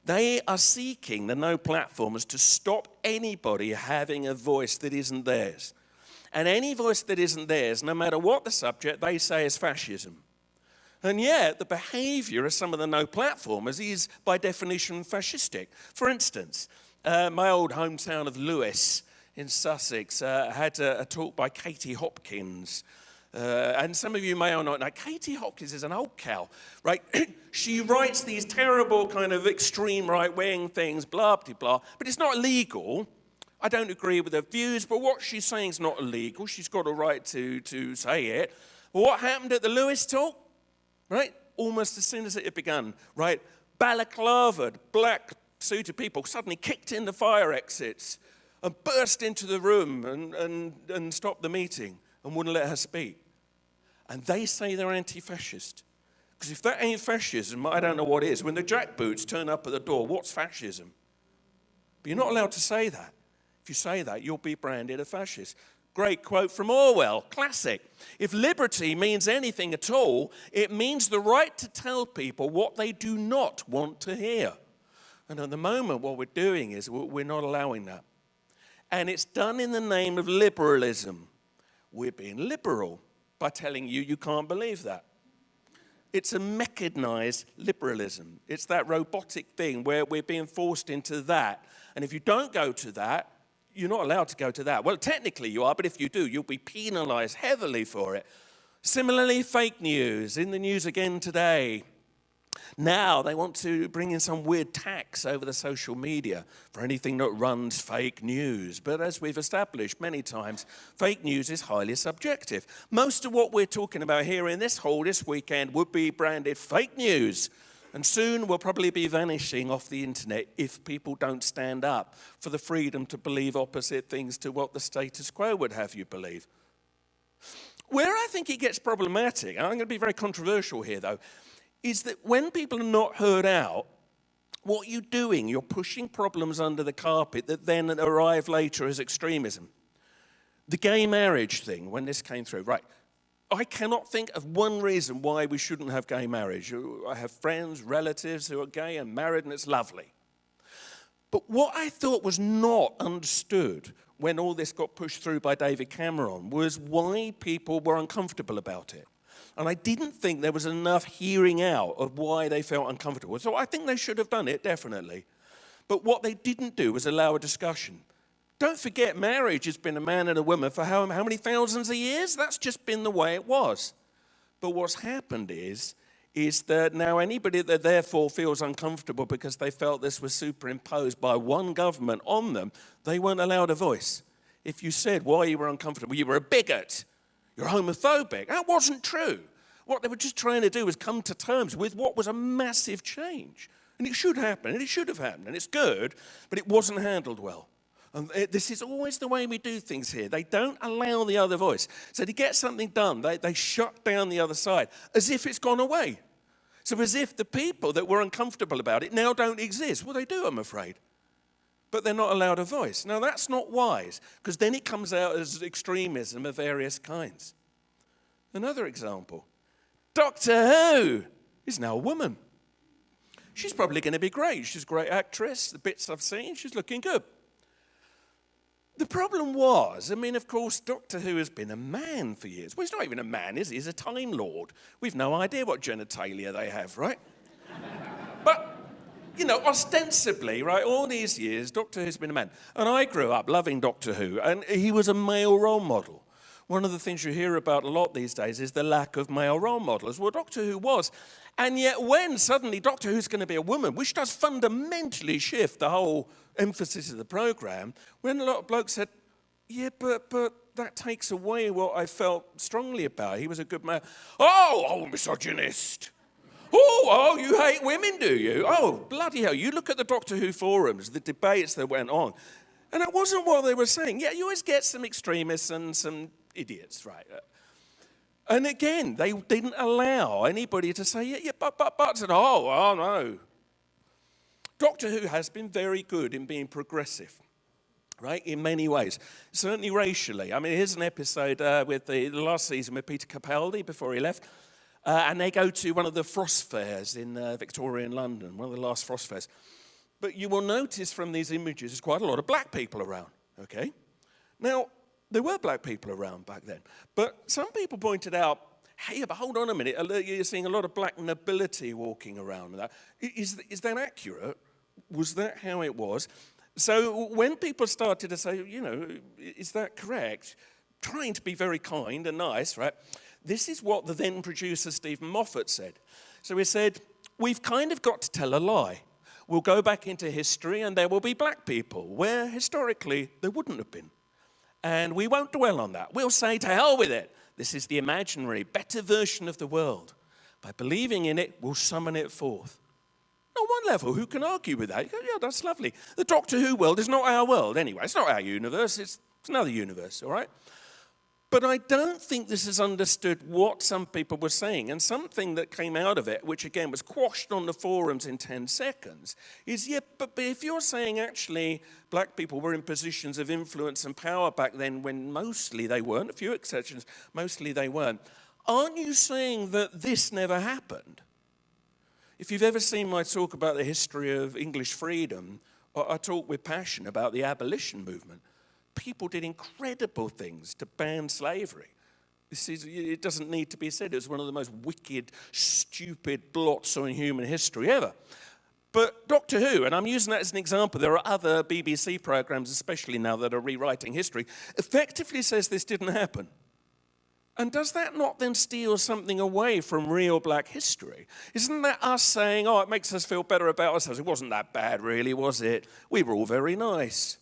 B: they are seeking, the no platformers, to stop anybody having a voice that isn't theirs. And any voice that isn't theirs, no matter what the subject, they say is fascism. And yet, the behavior of some of the no platformers is, by definition, fascistic. For instance, my old hometown of Lewes in Sussex had a talk by Katie Hopkins. And some of you may or not know, Katie Hopkins is an old cow, right? She writes these terrible kind of extreme right-wing things, blah, blah, blah, but it's not illegal. I don't agree with her views, but what she's saying is not illegal. She's got a right to say it. Well, what happened at the Lewis talk, right? Almost as soon as it had begun, right? Balaclavaed, black-suited people suddenly kicked in the fire exits and burst into the room and stopped the meeting and wouldn't let her speak. And they say they're anti-fascist. Because if that ain't fascism, I don't know what is. When the jackboots turn up at the door, what's fascism? But you're not allowed to say that. If you say that, you'll be branded a fascist. Great quote from Orwell, classic. If liberty means anything at all, it means the right to tell people what they do not want to hear. And at the moment, what we're doing is we're not allowing that. And it's done in the name of liberalism. We're being liberal by telling you you can't believe that. It's a mechanized liberalism. It's that robotic thing where we're being forced into that. And if you don't go to that, you're not allowed to go to that. Well, technically you are, but if you do, you'll be penalized heavily for it. Similarly, fake news. In the news again today. Now they want to bring in some weird tax over the social media for anything that runs fake news. But as we've established many times, fake news is highly subjective. Most of what we're talking about here in this hall this weekend would be branded fake news. And soon will probably be vanishing off the internet if people don't stand up for the freedom to believe opposite things to what the status quo would have you believe. Where I think it gets problematic, and I'm going to be very controversial here though, is that when people are not heard out, what you're doing, you're pushing problems under the carpet that then arrive later as extremism. The gay marriage thing, when this came through, right, I cannot think of one reason why we shouldn't have gay marriage. I have friends, relatives who are gay and married, and it's lovely. But what I thought was not understood when all this got pushed through by David Cameron was why people were uncomfortable about it. And I didn't think there was enough hearing out of why they felt uncomfortable. So I think they should have done it, definitely. But what they didn't do was allow a discussion. Don't forget, marriage has been a man and a woman for how many thousands of years? That's just been the way it was. But what's happened is that now anybody that therefore feels uncomfortable because they felt this was superimposed by one government on them, they weren't allowed a voice. If you said why you were uncomfortable, you were a bigot, you're homophobic. That wasn't true. What they were just trying to do was come to terms with what was a massive change. And it should happen, and it should have happened, and it's good, but it wasn't handled well. And this is always the way we do things here. They don't allow the other voice. So to get something done, they shut down the other side, as if it's gone away. So as if the people that were uncomfortable about it now don't exist. Well, they do, I'm afraid. but they're not allowed a voice. Now, that's not wise, because then it comes out as extremism of various kinds. Another example, Doctor Who is now a woman. She's probably going to be great. She's a great actress. The bits I've seen, she's looking good. The problem was, I mean, of course, Doctor Who has been a man for years. Well, he's not even a man, is he? He's a Time Lord. We've no idea what genitalia they have, right? But, you know, ostensibly, right, all these years, Doctor Who's been a man. And I grew up loving Doctor Who, and he was a male role model. One of the things you hear about a lot these days is the lack of male role models. Well, Doctor Who was. And yet when suddenly Doctor Who's going to be a woman, which does fundamentally shift the whole emphasis of the programme, when a lot of blokes said, yeah, but that takes away what I felt strongly about. He was a good man. Oh, misogynist. Oh, you hate women, do you? Oh, bloody hell. You look at the Doctor Who forums, the debates that went on, and it wasn't what they were saying. Yeah, you always get some extremists and some idiots, right? And again, they didn't allow anybody to say, yeah, but, and oh, no. Doctor Who has been very good in being progressive, right, in many ways. Certainly racially. I mean, here's an episode with the last season with Peter Capaldi before he left. And they go to one of the frost fairs in Victorian London, one of the last frost fairs. But you will notice from these images there's quite a lot of black people around, okay? Now, there were black people around back then. But some people pointed out, hey, but hold on a minute, you're seeing a lot of black nobility walking around. Is that accurate? Was that how it was? So when people started to say, you know, is that correct? Trying to be very kind and nice, right? This is what the then producer Stephen Moffat said. So he said, we've kind of got to tell a lie. We'll go back into history and there will be black people where historically there wouldn't have been. And we won't dwell on that. We'll say, to hell with it. This is the imaginary, better version of the world. By believing in it, we'll summon it forth. On one level, who can argue with that? You go, yeah, that's lovely. The Doctor Who world is not our world anyway. It's not our universe. It's another universe, all right? But I don't think this is understood what some people were saying. And something that came out of it, which again was quashed on the forums in 10 seconds, is, yeah, but if you're saying actually black people were in positions of influence and power back then when mostly they weren't, a few exceptions, mostly they weren't, aren't you saying that this never happened? If you've ever seen my talk about the history of English freedom, I talk with passion about the abolition movement. People did incredible things to ban slavery. It doesn't need to be said. It was one of the most wicked, stupid blots on human history ever. But Doctor Who, and I'm using that as an example, there are other BBC programs, especially now, that are rewriting history, effectively says this didn't happen. And does that not then steal something away from real black history? Isn't that us saying, oh, it makes us feel better about ourselves? It wasn't that bad, really, was it? We were all very nice.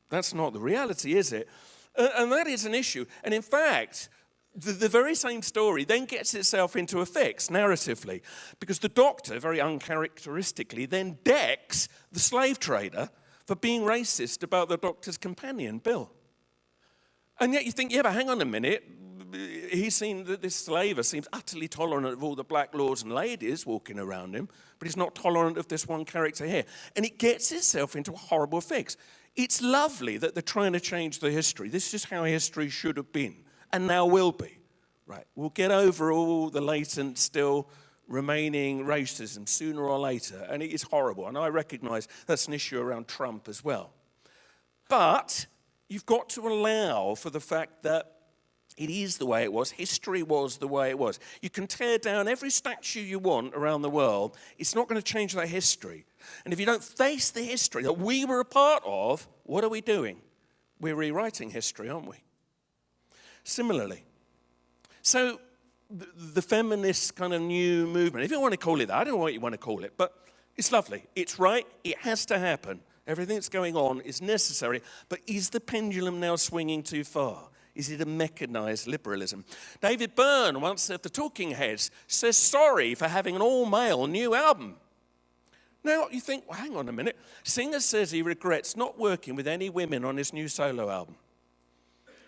B: That's not the reality, is it? And that is an issue. And in fact, the very same story then gets itself into a fix narratively, because the Doctor, very uncharacteristically, then decks the slave trader for being racist about the Doctor's companion, Bill. And yet you think, yeah, but hang on a minute. This slaver seems utterly tolerant of all the black lords and ladies walking around him, but he's not tolerant of this one character here. And it gets itself into a horrible fix. It's lovely that they're trying to change the history. This is how history should have been, and now will be. Right? We'll get over all the latent, still remaining racism sooner or later, and it is horrible. And I recognize that's an issue around Trump as well. But you've got to allow for the fact that it is the way it was. History was the way it was. You can tear down every statue you want around the world. It's not going to change that history. And if you don't face the history that we were a part of, what are we doing? We're rewriting history, aren't we? Similarly, so the feminist kind of new movement, if you want to call it that, I don't know what you want to call it, but it's lovely. It's right. It has to happen. Everything that's going on is necessary. But is the pendulum now swinging too far? Is it a mechanized liberalism? David Byrne, once at the Talking Heads, says sorry for having an all-male new album. Now, you think, well, hang on a minute. Singer says he regrets not working with any women on his new solo album.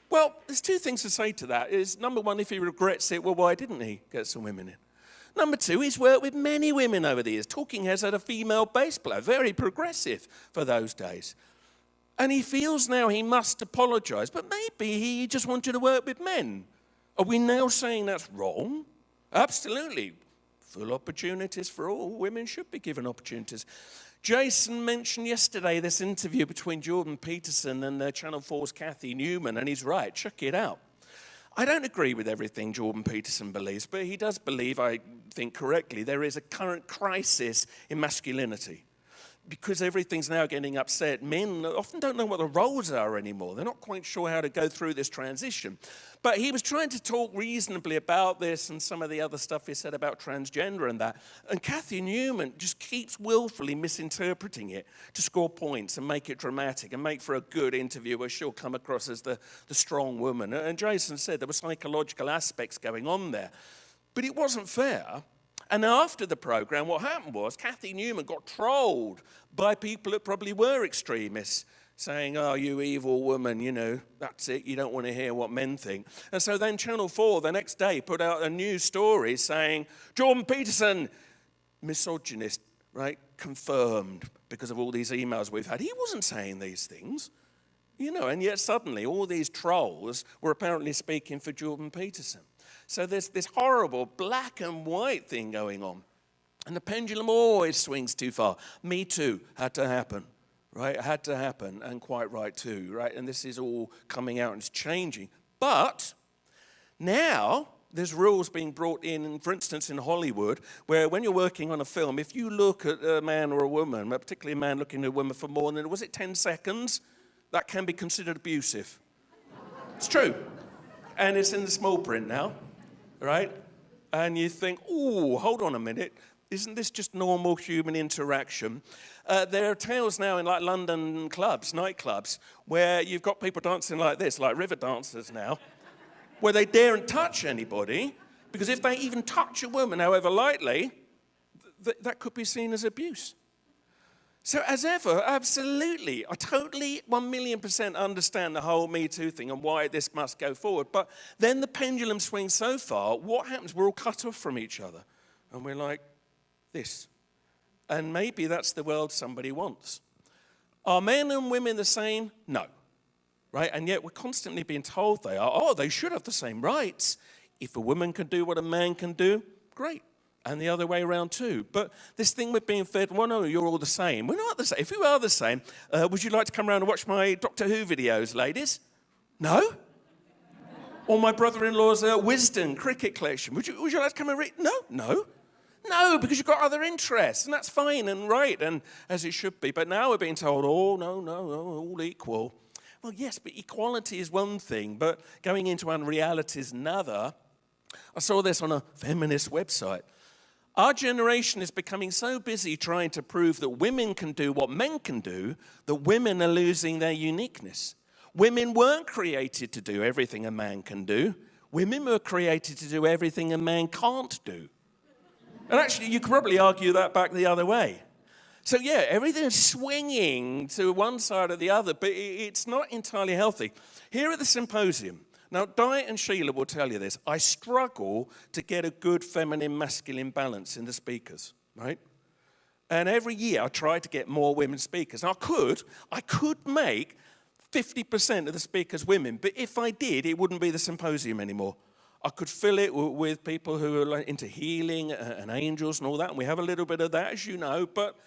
B: Well, there's two things to say to that. Number one, if he regrets it, well, why didn't he get some women in? Number two, he's worked with many women over the years. Talking Heads had a female bass player, very progressive for those days. And he feels now he must apologise, but maybe he just wanted to work with men. Are we now saying that's wrong? Absolutely. Full opportunities for all. Women should be given opportunities. Jason mentioned yesterday this interview between Jordan Peterson and Channel 4's Kathy Newman, and he's right. Check it out. I don't agree with everything Jordan Peterson believes, but he does believe, I think correctly, there is a current crisis in masculinity. Because everything's now getting upset, men often don't know what the roles are anymore. They're not quite sure how to go through this transition. But he was trying to talk reasonably about this and some of the other stuff he said about transgender and that. And Kathy Newman just keeps willfully misinterpreting it to score points and make it dramatic and make for a good interview where she'll come across as the strong woman. And Jason said there were psychological aspects going on there. But it wasn't fair. And after the programme, what happened was Kathy Newman got trolled by people that probably were extremists, saying, oh, you evil woman, you know, that's it, you don't want to hear what men think. And so then Channel 4 the next day put out a news story saying, Jordan Peterson, misogynist, right, confirmed because of all these emails we've had. He wasn't saying these things, you know, and yet suddenly all these trolls were apparently speaking for Jordan Peterson. So there's this horrible black and white thing going on. And the pendulum always swings too far. Me too had to happen, right? It had to happen, and quite right too, right? And this is all coming out and it's changing. But now there's rules being brought in, for instance, in Hollywood, where when you're working on a film, if you look at a man or a woman, particularly a man looking at a woman for more than, was it 10 seconds? That can be considered abusive. It's true. And it's in the small print now. Right? And you think, oh, hold on a minute. Isn't this just normal human interaction? There are tales now in like London clubs, nightclubs, where you've got people dancing like this, like river dancers now, where they daren't touch anybody, because if they even touch a woman, however lightly, that could be seen as abuse. So as ever, absolutely, I totally 1,000,000% understand the whole Me Too thing and why this must go forward. But then the pendulum swings so far, what happens? We're all cut off from each other. And we're like, this. And maybe that's the world somebody wants. Are men and women the same? No. Right? And yet we're constantly being told they are. Oh, they should have the same rights. If a woman can do what a man can do, great. And the other way around too. But this thing with being fed, well, no, you're all the same. We're not the same. If we are the same, would you like to come around and watch my Doctor Who videos, ladies? No? Or my brother-in-law's Wisdom cricket collection. Would you like to come and read? No, because you've got other interests. And that's fine and right, and as it should be. But now we're being told, oh, no, all equal. Well, yes, but equality is one thing, but going into unreality is another. I saw this on a feminist website. Our generation is becoming so busy trying to prove that women can do what men can do, that women are losing their uniqueness. Women weren't created to do everything a man can do. Women were created to do everything a man can't do. And actually, you could probably argue that back the other way. So yeah, everything's swinging to one side or the other, but it's not entirely healthy. Here at the symposium, now, Di and Sheila will tell you this. I struggle to get a good feminine-masculine balance in the speakers, right? And every year I try to get more women speakers. I could make 50% of the speakers women, but if I did, it wouldn't be the symposium anymore. I could fill it with people who are into healing and angels and all that, and we have a little bit of that, as you know, but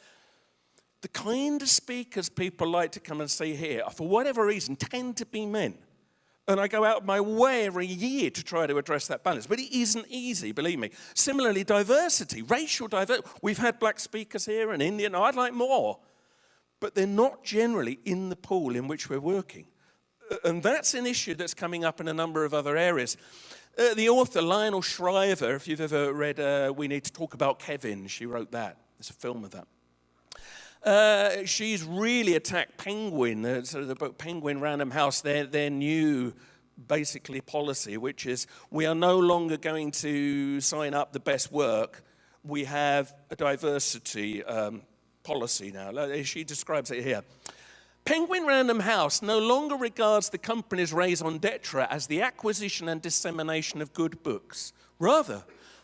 B: the kind of speakers people like to come and see here, for whatever reason, tend to be men. And I go out of my way every year to try to address that balance. But it isn't easy, believe me. Similarly, diversity, racial diversity. We've had black speakers here and Indian. I'd like more. But they're not generally in the pool in which we're working. And that's an issue that's coming up in a number of other areas. The author, Lionel Shriver, if you've ever read We Need to Talk About Kevin, she wrote that. There's a film of that. She's really attacked Penguin, sort of the book Penguin Random House, their new, basically, policy, which is we are no longer going to sign up the best work. We have a diversity policy now. She describes it here. Penguin Random House no longer regards the company's raison d'etre as the acquisition and dissemination of good books. Rather,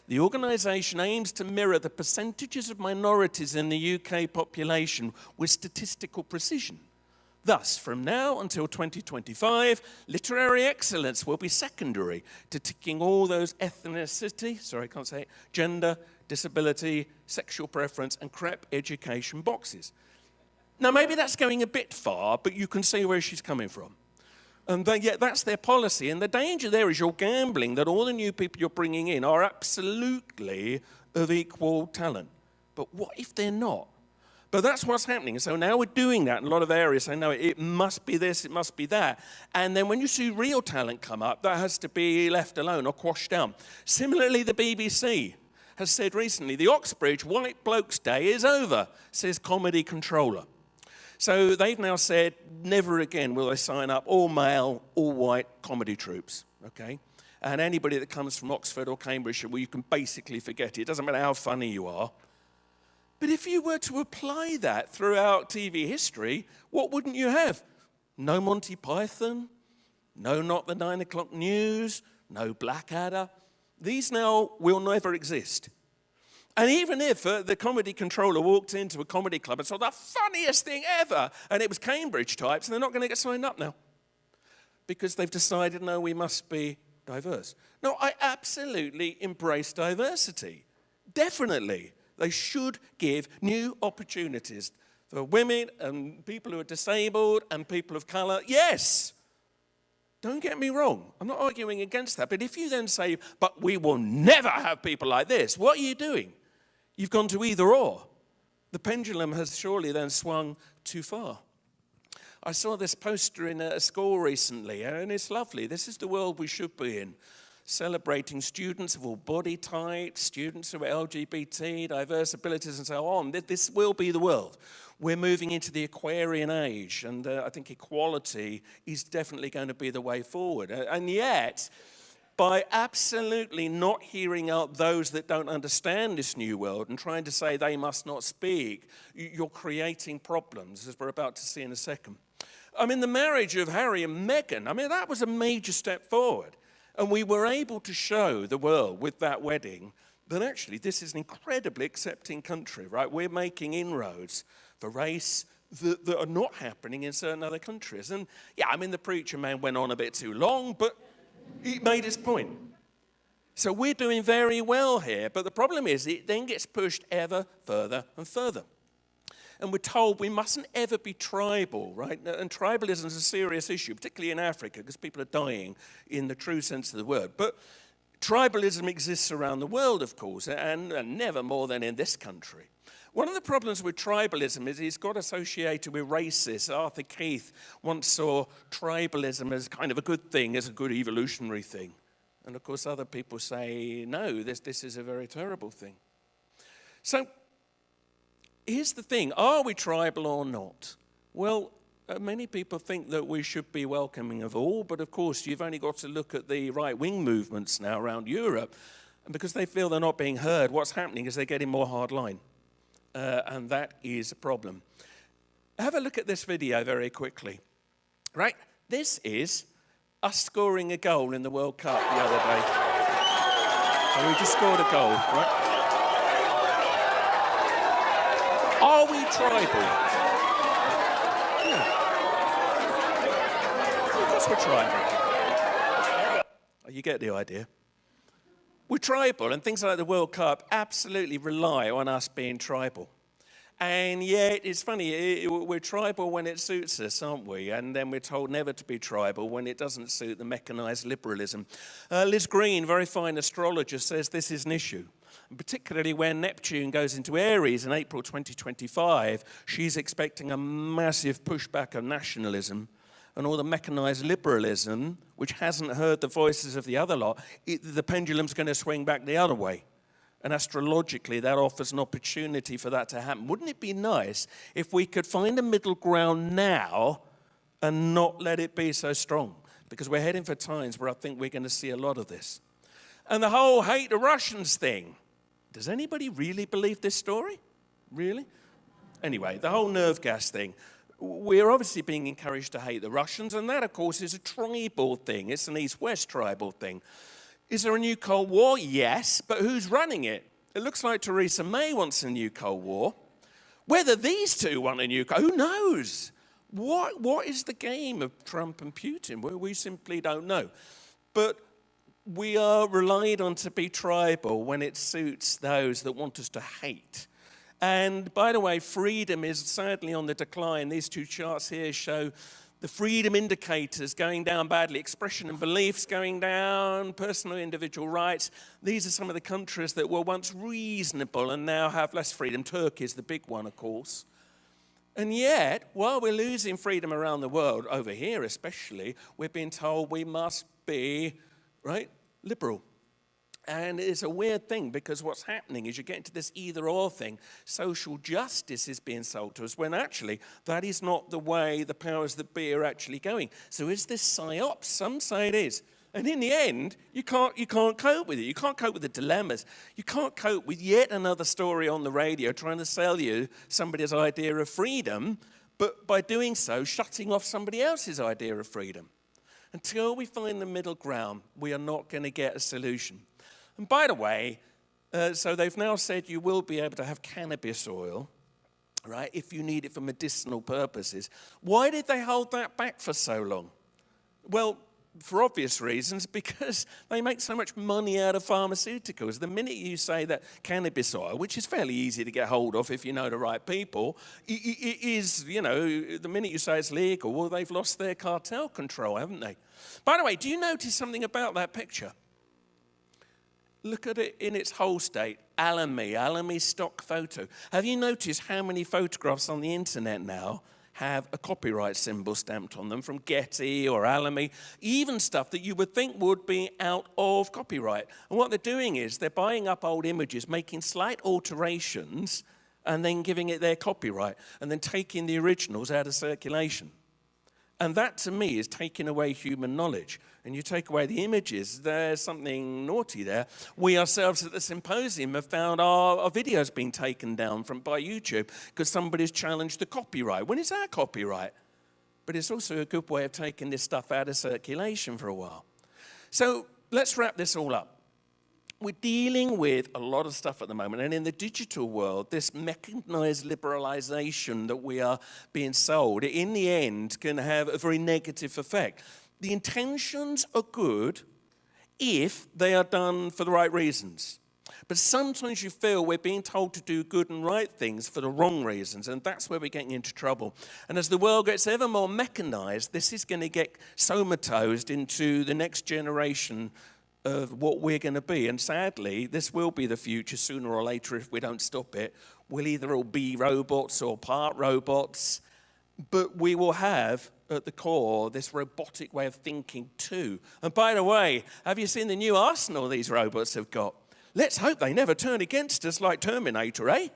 B: The organisation aims to mirror the percentages of minorities in the UK population with statistical precision. Thus, from now until 2025, literary excellence will be secondary to ticking all those ethnicity, gender, disability, sexual preference, and crap education boxes. Now, maybe that's going a bit far, but you can see where she's coming from. And yet that's their policy. And the danger there is you're gambling that all the new people you're bringing in are absolutely of equal talent. But what if they're not? But that's what's happening. So now we're doing that in a lot of areas. I know it must be this, it must be that. And then when you see real talent come up, that has to be left alone or quashed down. Similarly, the BBC has said recently, the Oxbridge White Blokes Day is over, says comedy controller. So they've now said, never again will they sign up all male, all white comedy troupes, okay? And anybody that comes from Oxford or Cambridge, well, you can basically forget it. It doesn't matter how funny you are. But if you were to apply that throughout TV history, what wouldn't you have? No Monty Python, no Not the 9 O'Clock News, no Blackadder. These now will never exist. And even if the comedy controller walked into a comedy club and saw the funniest thing ever, and it was Cambridge types, they're not going to get signed up now because they've decided, no, we must be diverse. No, I absolutely embrace diversity. Definitely. They should give new opportunities for women and people who are disabled and people of colour. Yes. Don't get me wrong. I'm not arguing against that. But if you then say, but we will never have people like this, what are you doing? You've gone to either or. The pendulum has surely then swung too far. I saw this poster in a school recently, and it's lovely. This is the world we should be in. Celebrating students of all body types, students who are LGBT, diverse abilities, and so on. This will be the world. We're moving into the Aquarian age, and I think equality is definitely going to be the way forward. And yet, by absolutely not hearing out those that don't understand this new world and trying to say they must not speak, you're creating problems, as we're about to see in a second. I mean, the marriage of Harry and Meghan, I mean, that was a major step forward. And we were able to show the world with that wedding that actually this is an incredibly accepting country, right? We're making inroads for race that are not happening in certain other countries. And yeah, I mean, the preacher man went on a bit too long, but he made his point. So we're doing very well here, but the problem is it then gets pushed ever further and further. And we're told we mustn't ever be tribal, right? And tribalism is a serious issue, particularly in Africa, because people are dying in the true sense of the word. But tribalism exists around the world, of course, and never more than in this country. One of the problems with tribalism is it's got associated with racists. Arthur Keith once saw tribalism as kind of a good thing, as a good evolutionary thing. And of course, other people say, no, this is a very terrible thing. So here's the thing, are we tribal or not? Well, many people think that we should be welcoming of all, but of course you've only got to look at the right-wing movements now around Europe, and because they feel they're not being heard, what's happening is they're getting more hardline, and that is a problem. Have a look at this video very quickly. Right, this is us scoring a goal in the World Cup the other day. So we just scored a goal, right? Are we tribal? Yeah. Of course we're tribal. You get the idea. We're tribal, and things like the World Cup absolutely rely on us being tribal. And yet, it's funny, we're tribal when it suits us, aren't we? And then we're told never to be tribal when it doesn't suit the mechanized liberalism. Liz Green, very fine astrologer, says this is an issue. And particularly when Neptune goes into Aries in April 2025, she's expecting a massive pushback of nationalism and all the mechanized liberalism, which hasn't heard the voices of the other lot, the pendulum's going to swing back the other way. And astrologically, that offers an opportunity for that to happen. Wouldn't it be nice if we could find a middle ground now and not let it be so strong? Because we're heading for times where I think we're going to see a lot of this. And the whole hate the Russians thing. Does anybody really believe this story? Really? Anyway, the whole nerve gas thing. We're obviously being encouraged to hate the Russians, and that, of course, is a tribal thing. It's an East-West tribal thing. Is there a new Cold War? Yes, but who's running it? It looks like Theresa May wants a new Cold War. Whether these two want a new Cold War, who knows? What is the game of Trump and Putin? Well, we simply don't know. But we are relied on to be tribal when it suits those that want us to hate. And by the way, freedom is sadly on the decline. These two charts here show the freedom indicators going down badly, expression and beliefs going down, personal individual rights. These are some of the countries that were once reasonable and now have less freedom. Turkey is the big one, of course. And yet, while we're losing freedom around the world, over here especially, we're being told we must be, right, liberal. And it's a weird thing because what's happening is you get into this either-or thing. Social justice is being sold to us when actually that is not the way the powers that be are actually going. So is this psyop? Some say it is. And in the end, you can't cope with it. You can't cope with the dilemmas. You can't cope with yet another story on the radio trying to sell you somebody's idea of freedom, but by doing so, shutting off somebody else's idea of freedom. Until we find the middle ground, we are not going to get a solution. And by the way, so they've now said you will be able to have cannabis oil, right, if you need it for medicinal purposes. Why did they hold that back for so long? Well, for obvious reasons, because they make so much money out of pharmaceuticals. The minute you say that cannabis oil, which is fairly easy to get hold of if you know the right people, it is, you know, the minute you say it's legal, well, they've lost their cartel control, haven't they? By the way, do you notice something about that picture? Look at it in its whole state. Alamy stock photo. Have you noticed how many photographs on the internet now have a copyright symbol stamped on them from Getty or Alamy, even stuff that you would think would be out of copyright? And what they're doing is they're buying up old images, making slight alterations, and then giving it their copyright, and then taking the originals out of circulation. And that, to me, is taking away human knowledge. And you take away the images, there's something naughty there. We ourselves at the symposium have found our videos being taken down by YouTube because somebody's challenged the copyright. When it's our copyright. But it's also a good way of taking this stuff out of circulation for a while. So let's wrap this all up. We're dealing with a lot of stuff at the moment, and in the digital world, this mechanized liberalization that we are being sold, in the end, can have a very negative effect. The intentions are good if they are done for the right reasons. But sometimes you feel we're being told to do good and right things for the wrong reasons, and that's where we're getting into trouble. And as the world gets ever more mechanized, this is going to get somatosed into the next generation of what we're going to be. And sadly, this will be the future sooner or later if we don't stop it. We'll either all be robots or part robots, but we will have at the core this robotic way of thinking too. And by the way, have you seen the new arsenal these robots have got? Let's hope they never turn against us like Terminator, eh?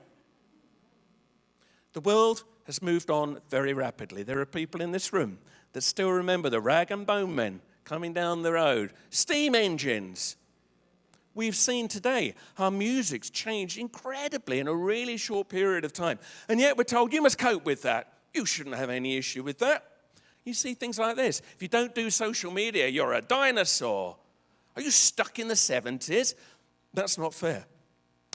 B: The world has moved on very rapidly. There are people in this room that still remember the rag and bone men coming down the road, steam engines. We've seen today how music's changed incredibly in a really short period of time. And yet we're told you must cope with that. You shouldn't have any issue with that. You see things like this. If you don't do social media, you're a dinosaur. Are you stuck in the 70s? That's not fair.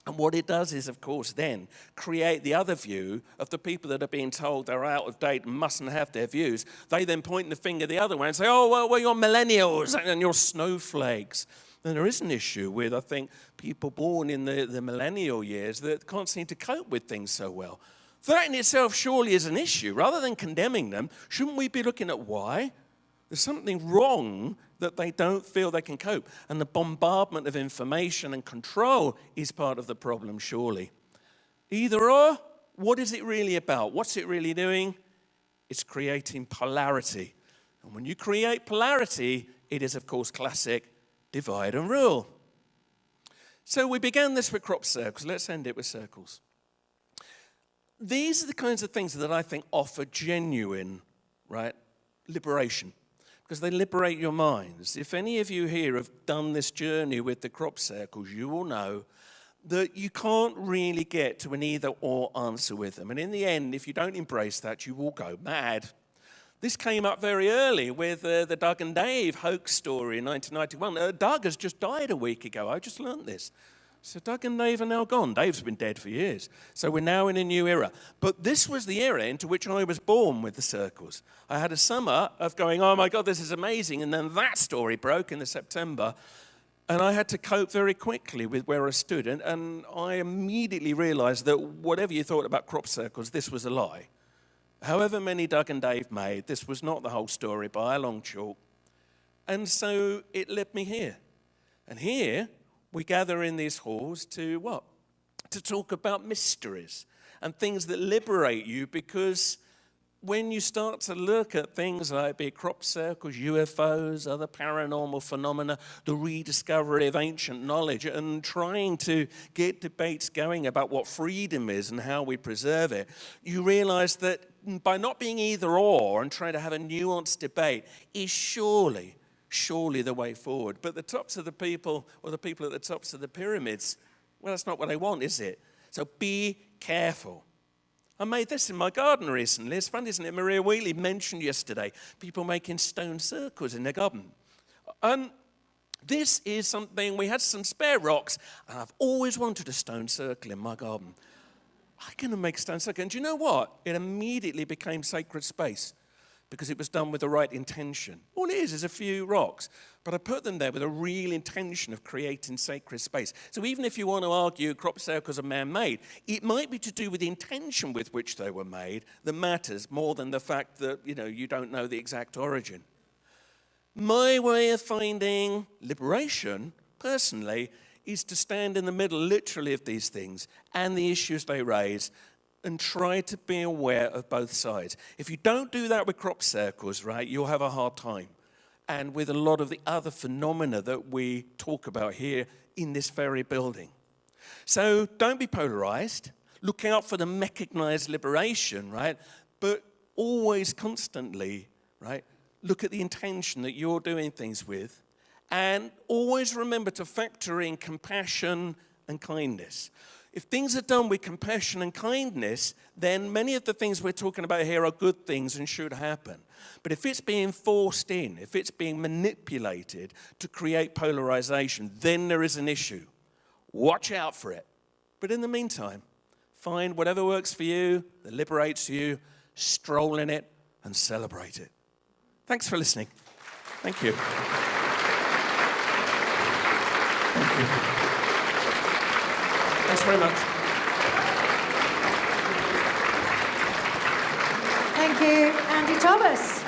B: And what it does is, of course, then create the other view of the people that are being told they're out of date and mustn't have their views. They then point the finger the other way and say, oh, well, you're millennials and you're snowflakes. And there is an issue with, I think, people born in the millennial years that can't seem to cope with things so well. That in itself surely is an issue. Rather than condemning them, shouldn't we be looking at why? There's something wrong that they don't feel they can cope. And the bombardment of information and control is part of the problem, surely. Either or, what is it really about? What's it really doing? It's creating polarity. And when you create polarity, it is, of course, classic divide and rule. So we began this with crop circles. Let's end it with circles. These are the kinds of things that I think offer genuine, right, liberation. Because they liberate your minds. If any of you here have done this journey with the crop circles, you will know that you can't really get to an either-or answer with them. And in the end, if you don't embrace that, you will go mad. This came up very early with the Doug and Dave hoax story in 1991. Doug has just died a week ago. I just learned this. So Doug and Dave are now gone. Dave's been dead for years. So we're now in a new era. But this was the era into which I was born with the circles. I had a summer of going, oh my God, this is amazing. And then that story broke in the September. And I had to cope very quickly with where I stood. And I immediately realized that whatever you thought about crop circles, this was a lie. However many Doug and Dave made, this was not the whole story by a long chalk. And so it led me here. And here, we gather in these halls to what? To talk about mysteries and things that liberate you, because when you start to look at things like big crop circles, UFOs, other paranormal phenomena, the rediscovery of ancient knowledge, and trying to get debates going about what freedom is and how we preserve it, you realize that by not being either or and trying to have a nuanced debate is surely the way forward. But the tops of the people, or the people at the tops of the pyramids, well, that's not what they want, is it? So be careful. I made this in my garden recently. It's funny, isn't it? Maria Wheatley mentioned yesterday people making stone circles in their garden. And this is something, we had some spare rocks, and I've always wanted a stone circle in my garden. I'm going to make a stone circle. And do you know what? It immediately became sacred space because it was done with the right intention. All it is a few rocks, but I put them there with a real intention of creating sacred space. So even if you want to argue crop circles are man-made, it might be to do with the intention with which they were made that matters more than the fact that, you don't know the exact origin. My way of finding liberation, personally, is to stand in the middle, literally, of these things and the issues they raise, and try to be aware of both sides. If you don't do that with crop circles, right, you'll have a hard time. And with a lot of the other phenomena that we talk about here in this very building. So don't be polarized. Look out for the mechanized liberation, right? But always constantly, right, look at the intention that you're doing things with. And always remember to factor in compassion and kindness. If things are done with compassion and kindness, then many of the things we're talking about here are good things and should happen. But if it's being forced in, if it's being manipulated to create polarization, then there is an issue. Watch out for it. But in the meantime, find whatever works for you, that liberates you, stroll in it, and celebrate it. Thanks for listening. Thank you. Thank you. Thanks very much.
A: Thank you, Andy Thomas.